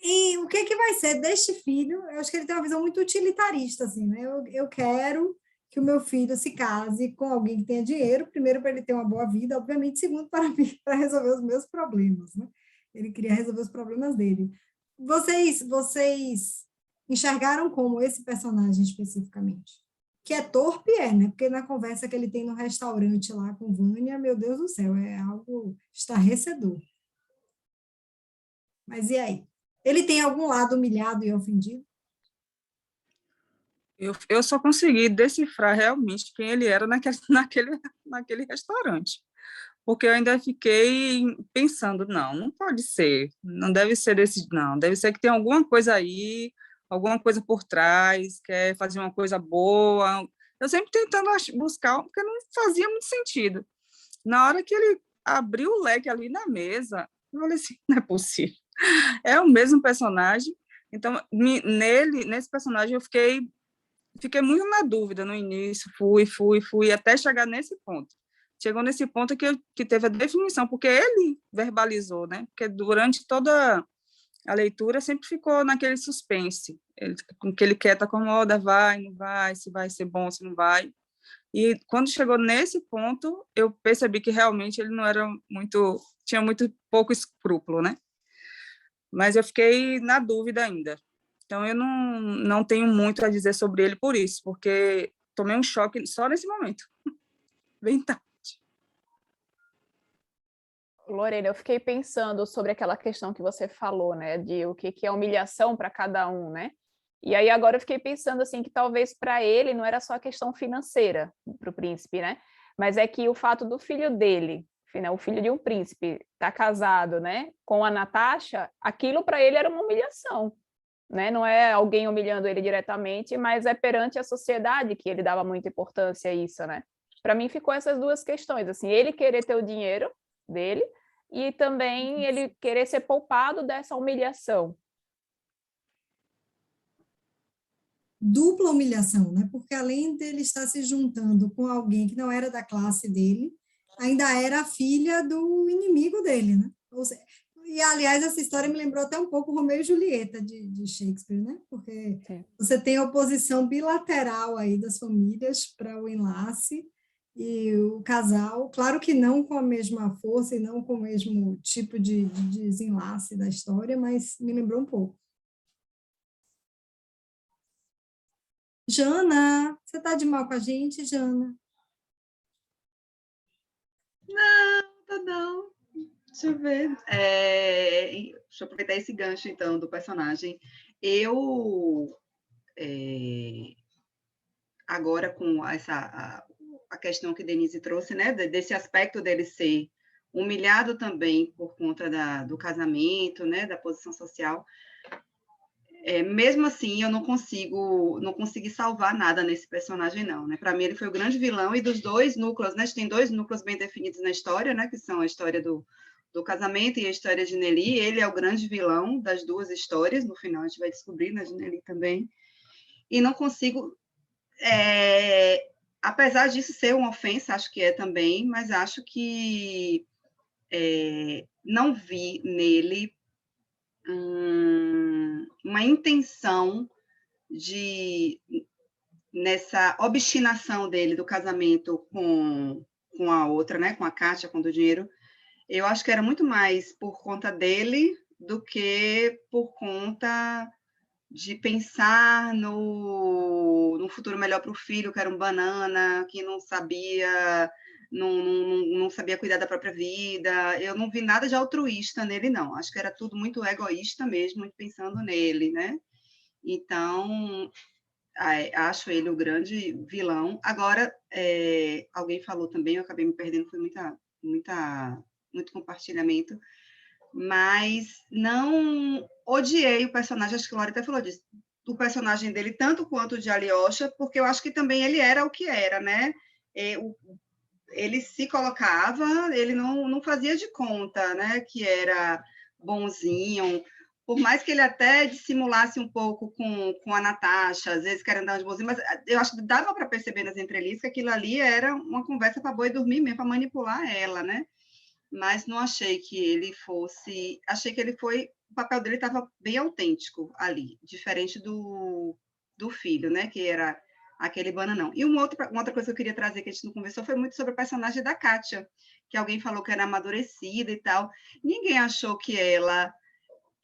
E o que vai ser deste filho? Eu acho que ele tem uma visão muito utilitarista, assim, né? Eu quero que o meu filho se case com alguém que tenha dinheiro, primeiro para ele ter uma boa vida, obviamente, segundo para resolver os meus problemas, né? Ele queria resolver os problemas dele. Vocês enxergaram como esse personagem especificamente? Que é torpe, né? Porque na conversa que ele tem no restaurante lá com Vânia, meu Deus do céu, é algo estarrecedor. Mas e aí? Ele tem algum lado humilhado e ofendido? Eu só consegui decifrar realmente quem ele era naquele restaurante. Porque eu ainda fiquei pensando, não pode ser, não deve ser desse, não, deve ser que tem alguma coisa aí, alguma coisa por trás, quer fazer uma coisa boa. Eu sempre tentando buscar, porque não fazia muito sentido. Na hora que ele abriu o leque ali na mesa, eu falei assim, não é possível. É o mesmo personagem. Então, nesse personagem, eu fiquei muito na dúvida no início, fui, até chegar nesse ponto. Chegou nesse ponto que teve a definição, porque ele verbalizou, né? Porque durante toda a leitura sempre ficou naquele suspense, com que ele quieta, acomoda, vai, não vai, se vai ser bom, se não vai. E quando chegou nesse ponto, eu percebi que realmente ele não era tinha muito pouco escrúpulo, né? Mas eu fiquei na dúvida ainda. Então, eu não tenho muito a dizer sobre ele por isso, porque tomei um choque só nesse momento. Bem tarde. Lorena, eu fiquei pensando sobre aquela questão que você falou, né, de o que é humilhação para cada um, né? E aí agora eu fiquei pensando assim que talvez para ele não era só a questão financeira para o príncipe, né? Mas é que o fato do filho dele, o filho de um príncipe, tá casado, né, com a Natasha, aquilo para ele era uma humilhação, né? Não é alguém humilhando ele diretamente, mas é perante a sociedade que ele dava muita importância a isso, né? Para mim ficou essas duas questões, assim, ele querer ter o dinheiro dele e também ele querer ser poupado dessa humilhação. Dupla humilhação, né? Porque além dele estar se juntando com alguém que não era da classe dele, ainda era a filha do inimigo dele, né? Ou seja, e, aliás, essa história me lembrou até um pouco Romeu e Julieta de Shakespeare, né? Porque você tem a oposição bilateral aí das famílias para o enlace, e o casal, claro que não com a mesma força e não com o mesmo tipo de desenlace da história, mas me lembrou um pouco. Jana, você está de mal com a gente, Jana? Não. Deixa eu ver. Deixa eu aproveitar esse gancho, então, do personagem. Agora, com a questão que Denise trouxe, né, desse aspecto dele ser humilhado também por conta do casamento, né, da posição social, mesmo assim, eu não consegui salvar nada nesse personagem, não, né? Para mim, ele foi o grande vilão, e dos dois núcleos, né? A gente tem dois núcleos bem definidos na história, né? Que são a história do casamento e a história de Nelly. Ele é o grande vilão das duas histórias, no final a gente vai descobrir, na de Nelly também. E não consigo, apesar disso ser uma ofensa, acho que é também, mas acho que não vi nele uma intenção nessa obstinação dele do casamento com a outra, né, com a Kátia, com o do dinheiro. Eu acho que era muito mais por conta dele do que por conta de pensar no futuro melhor para o filho, que era um banana, que não sabia cuidar da própria vida. Eu não vi nada de altruísta nele, não. Acho que era tudo muito egoísta mesmo, muito pensando nele, né? Então, acho ele o grande vilão. Agora, alguém falou também, eu acabei me perdendo, foi muito compartilhamento, mas não odiei o personagem, acho que a Laura até falou disso, o personagem dele, tanto quanto o de Alyosha, porque eu acho que também ele era o que era, né? Ele se colocava, ele não fazia de conta, né, que era bonzinho, por mais que ele até dissimulasse um pouco com a Natasha, às vezes querendo dar de bonzinho, mas eu acho que dava para perceber nas entrelinhas que aquilo ali era uma conversa para boi dormir mesmo, para manipular ela, né? Mas não achei que ele fosse... Achei que ele foi... O papel dele estava bem autêntico ali, diferente do filho, né? Que era aquele bananão. E uma outra coisa que eu queria trazer, que a gente não conversou, foi muito sobre a personagem da Kátia, que alguém falou que era amadurecida e tal. Ninguém achou que ela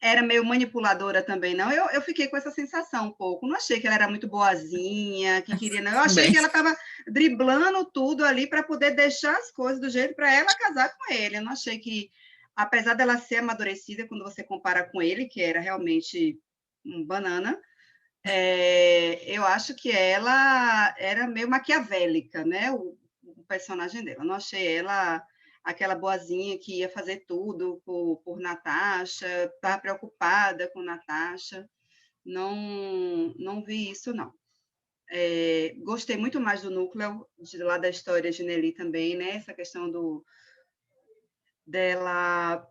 era meio manipuladora também, não. Eu fiquei com essa sensação um pouco. Não achei que ela era muito boazinha, que queria, não. Eu achei que ela estava driblando tudo ali para poder deixar as coisas do jeito para ela casar com ele. Eu não achei que, apesar dela ser amadurecida, quando você compara com ele, que era realmente um banana, eu acho que ela era meio maquiavélica, né? O personagem dela. Eu não achei ela aquela boazinha que ia fazer tudo por Natasha, estava preocupada com Natasha. Não vi isso, não. Gostei muito mais do núcleo lá da história de Nelly também, né? Essa questão dela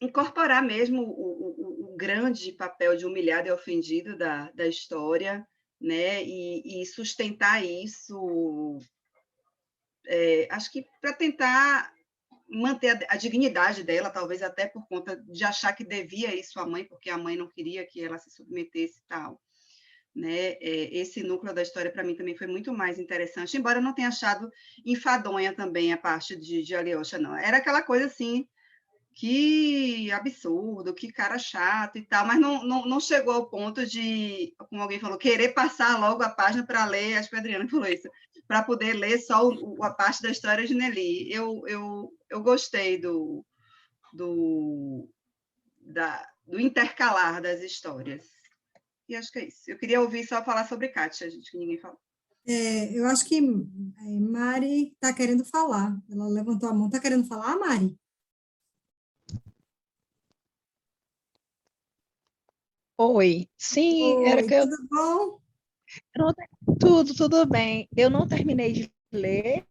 incorporar mesmo o grande papel de humilhado e ofendido da história, né? E sustentar isso, acho que para tentar manter a dignidade dela, talvez até por conta de achar que devia isso à mãe, porque a mãe não queria que ela se submetesse e tal. Né? Esse núcleo da história, para mim, também foi muito mais interessante, embora eu não tenha achado enfadonha também a parte de Alyosha, não. Era aquela coisa assim, que absurdo, que cara chato e tal, mas não chegou ao ponto de, como alguém falou, querer passar logo a página para ler, acho que a Adriana falou isso, para poder ler só a parte da história de Nelly. Eu gostei do intercalar das histórias. E acho que é isso. Eu queria ouvir só falar sobre Kátia, gente, que ninguém falou. Eu acho que Mari está querendo falar. Ela levantou a mão. Está querendo falar, Mari? Oi, sim, era Oi, que eu... tudo bom? Tudo bem. Eu não terminei de ler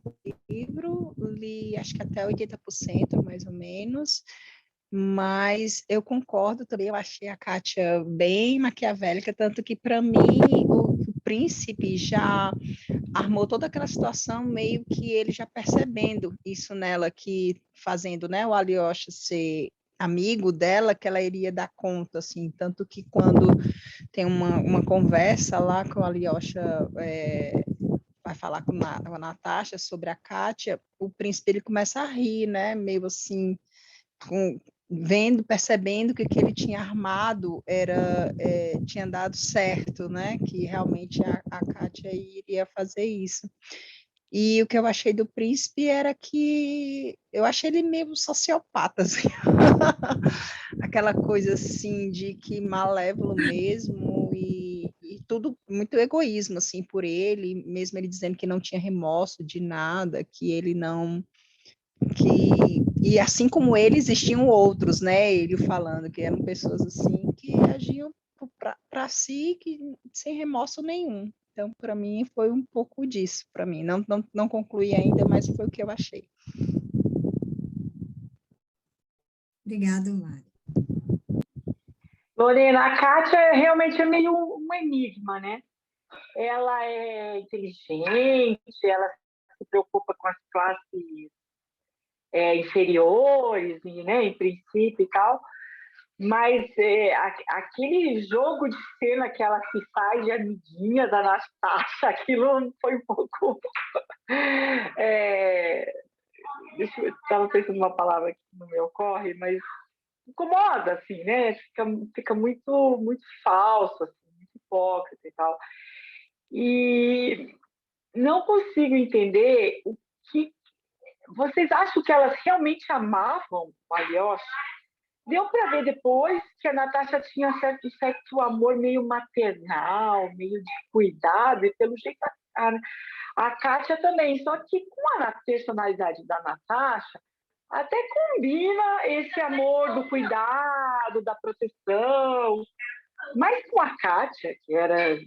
o livro, li acho que até 80%, mais ou menos, mas eu concordo também, eu achei a Kátia bem maquiavélica, tanto que, para mim, o príncipe já armou toda aquela situação, meio que ele já percebendo isso nela, que fazendo, né, o Alyosha ser amigo dela, que ela iria dar conta, assim, tanto que quando tem uma conversa lá com a Alyosha, vai falar com a Natasha sobre a Kátia, o príncipe ele começa a rir, né, meio assim, percebendo que o que ele tinha armado tinha dado certo, né, que realmente a Kátia iria fazer isso. E o que eu achei do príncipe era que eu achei ele meio sociopata, assim. Aquela coisa assim de que malévolo mesmo e tudo muito egoísmo assim por ele, mesmo ele dizendo que não tinha remorso de nada, que ele não e assim como ele existiam outros, né? Ele falando que eram pessoas assim que agiam para si que sem remorso nenhum. Então, para mim, foi um pouco disso, para mim. Não concluí ainda, mas foi o que eu achei. Obrigada, Mari. Lorena, a Kátia realmente é meio um enigma, né? Ela é inteligente, ela se preocupa com as classes inferiores, né, em princípio e tal, mas aquele jogo de cena que ela se faz de amiguinha da Natasha, aquilo foi um pouco... eu estava pensando uma palavra que não me ocorre, mas incomoda, assim, né? Fica muito, muito falso, assim, muito hipócrita e tal. E não consigo entender o que... Vocês acham que elas realmente amavam o Alyosha? Deu para ver depois que a Natasha tinha certo amor meio maternal, meio de cuidado, e pelo jeito a Kátia também. Só que com a personalidade da Natasha, até combina esse amor do cuidado, da proteção, mas com a Kátia, que era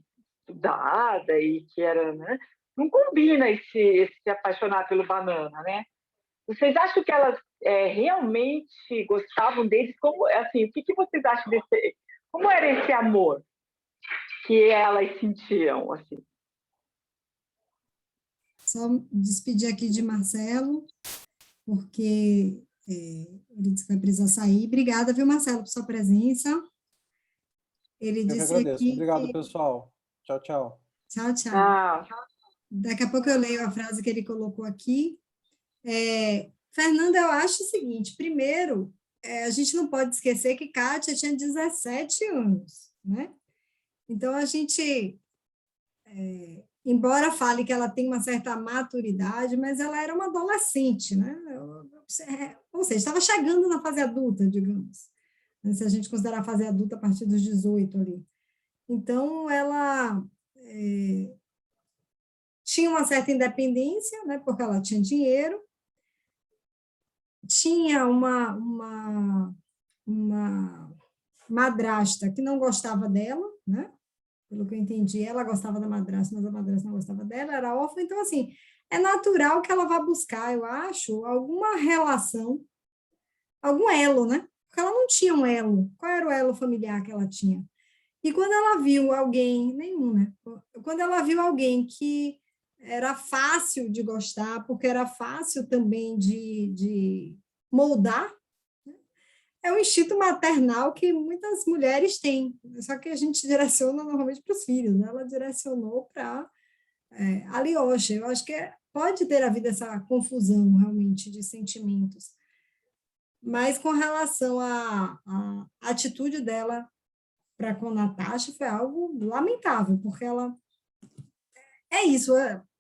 estudada e que era, né, não combina esse se apaixonar pelo Banana, né? Vocês acham que elas realmente gostavam deles? Como, assim, o que vocês acham desse... Como era esse amor que elas sentiam, assim? Só despedir aqui de Marcelo, porque ele disse que vai precisar sair. Obrigada, viu, Marcelo, por sua presença. Ele disse aqui... Obrigado, pessoal. Tchau, tchau. Tchau, tchau. Daqui a pouco eu leio a frase que ele colocou aqui. Fernanda, eu acho o seguinte, primeiro, a gente não pode esquecer que Kátia tinha 17 anos, né? Então, a gente, embora fale que ela tem uma certa maturidade, mas ela era uma adolescente, né? Ou seja, estava chegando na fase adulta, digamos, se a gente considerar a fase adulta a partir dos 18 ali. Então, ela tinha uma certa independência, né, porque ela tinha dinheiro, tinha uma madrasta que não gostava dela, né? Pelo que eu entendi, ela gostava da madrasta, mas a madrasta não gostava dela, era órfã. Então, assim, é natural que ela vá buscar, eu acho, alguma relação, algum elo, né? Porque ela não tinha um elo. Qual era o elo familiar que ela tinha? E quando ela viu alguém, nenhum, né? Quando ela viu alguém que era fácil de gostar, porque era fácil também de moldar, é um instinto maternal que muitas mulheres têm, só que a gente direciona normalmente para os filhos, né? Ela direcionou para a Alyosha. Eu acho que pode ter havido essa confusão, realmente, de sentimentos. Mas com relação à atitude dela para com Natasha, foi algo lamentável, porque ela... É isso,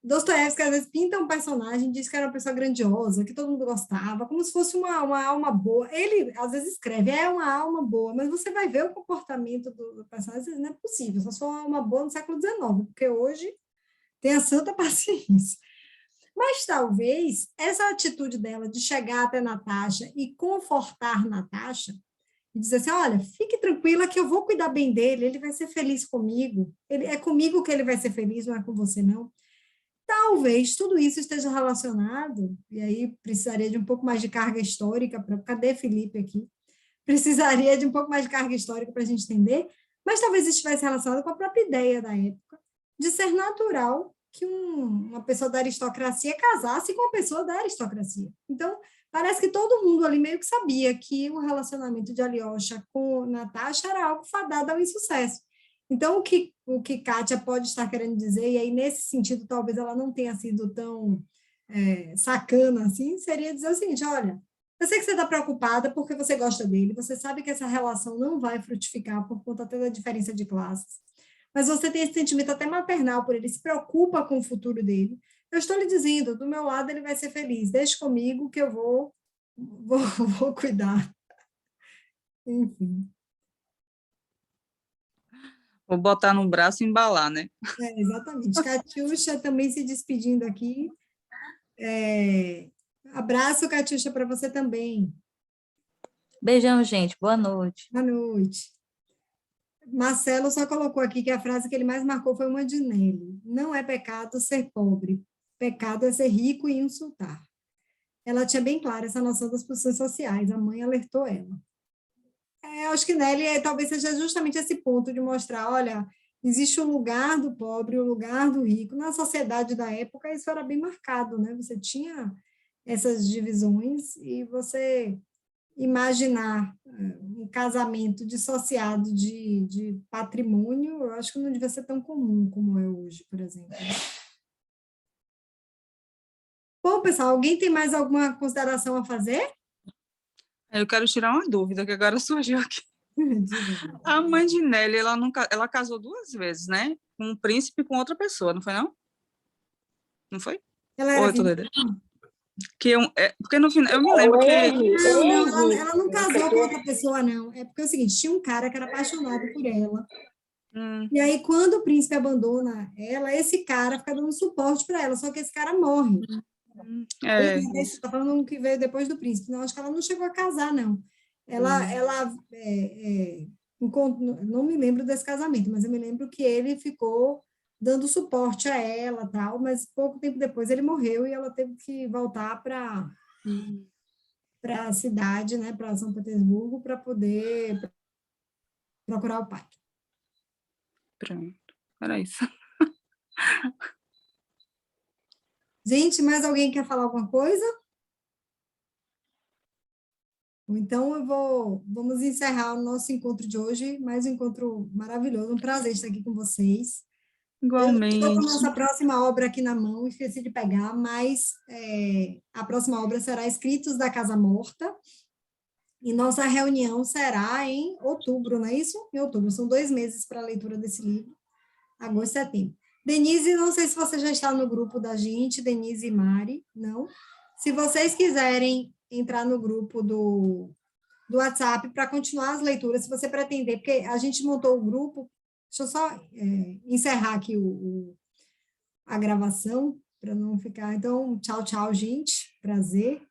Dostoiévski às vezes pinta um personagem, diz que era uma pessoa grandiosa, que todo mundo gostava, como se fosse uma alma boa. Ele, às vezes, escreve, é uma alma boa, mas você vai ver o comportamento do personagem, às vezes não é possível, só sou uma alma boa no século XIX, porque hoje tem a santa paciência. Mas talvez essa atitude dela de chegar até Natasha e confortar Natasha, e dizer assim, olha, fique tranquila que eu vou cuidar bem dele, ele vai ser feliz comigo, é comigo que ele vai ser feliz, não é com você, não. Talvez tudo isso esteja relacionado, e aí precisaria de um pouco mais de carga histórica, cadê Felipe aqui? Precisaria de um pouco mais de carga histórica para a gente entender, mas talvez estivesse relacionado com a própria ideia da época, de ser natural que uma pessoa da aristocracia casasse com uma pessoa da aristocracia. Então, parece que todo mundo ali meio que sabia que o relacionamento de Alyosha com Natasha era algo fadado ao insucesso. Então, o que Kátia pode estar querendo dizer, e aí nesse sentido talvez ela não tenha sido tão sacana assim, seria dizer o seguinte, olha, eu sei que você está preocupada porque você gosta dele, você sabe que essa relação não vai frutificar por conta até da diferença de classes, mas você tem esse sentimento até maternal por ele, se preocupa com o futuro dele. Eu estou lhe dizendo, do meu lado ele vai ser feliz, deixe comigo que eu vou cuidar. Enfim. Vou botar no braço e embalar, né? Exatamente. Catiuxa também se despedindo aqui. Abraço, Catiuxa, para você também. Beijão, gente. Boa noite. Boa noite. Marcelo só colocou aqui que a frase que ele mais marcou foi uma de Nelly. Não é pecado ser pobre. Pecado é ser rico e insultar. Ela tinha bem clara essa noção das posições sociais. A mãe alertou ela. Acho que Nelly talvez seja justamente esse ponto de mostrar, olha, existe o lugar do pobre, o lugar do rico. Na sociedade da época, isso era bem marcado, né? Você tinha essas divisões e você imaginar um casamento dissociado de patrimônio, eu acho que não devia ser tão comum como é hoje, por exemplo. Bom, pessoal, alguém tem mais alguma consideração a fazer? Eu quero tirar uma dúvida que agora surgiu aqui. A mãe de Nelly, ela casou 2 vezes, né? Com um príncipe e com outra pessoa, não foi, não? Não foi? Ela era porque no final, eu me lembro que... Não, ela não casou com outra pessoa, não. É porque é o seguinte, tinha um cara que era apaixonado por ela. E aí, quando o príncipe abandona ela, esse cara fica dando suporte para ela, só que esse cara morre. Você está falando um que veio depois do príncipe. Não, acho que ela não chegou a casar, não. Ela não me lembro desse casamento, mas eu me lembro que ele ficou dando suporte a ela, tal, mas pouco tempo depois ele morreu e ela teve que voltar para a cidade, né, para São Petersburgo, para poder procurar o pai. Pronto, era isso. Gente, mais alguém quer falar alguma coisa? Então, vamos encerrar o nosso encontro de hoje, mais um encontro maravilhoso, um prazer estar aqui com vocês. Igualmente. Eu estou com a nossa próxima obra aqui na mão, esqueci de pegar, mas a próxima obra será Escritos da Casa Morta, e nossa reunião será em outubro, não é isso? Em outubro, são 2 meses para a leitura desse livro, agosto e setembro. Denise, não sei se você já está no grupo da gente, Denise e Mari, não? Se vocês quiserem entrar no grupo do WhatsApp para continuar as leituras, se você pretender, porque a gente montou o grupo Deixa eu só encerrar aqui a gravação, para não ficar... Então, tchau, tchau, gente. Prazer.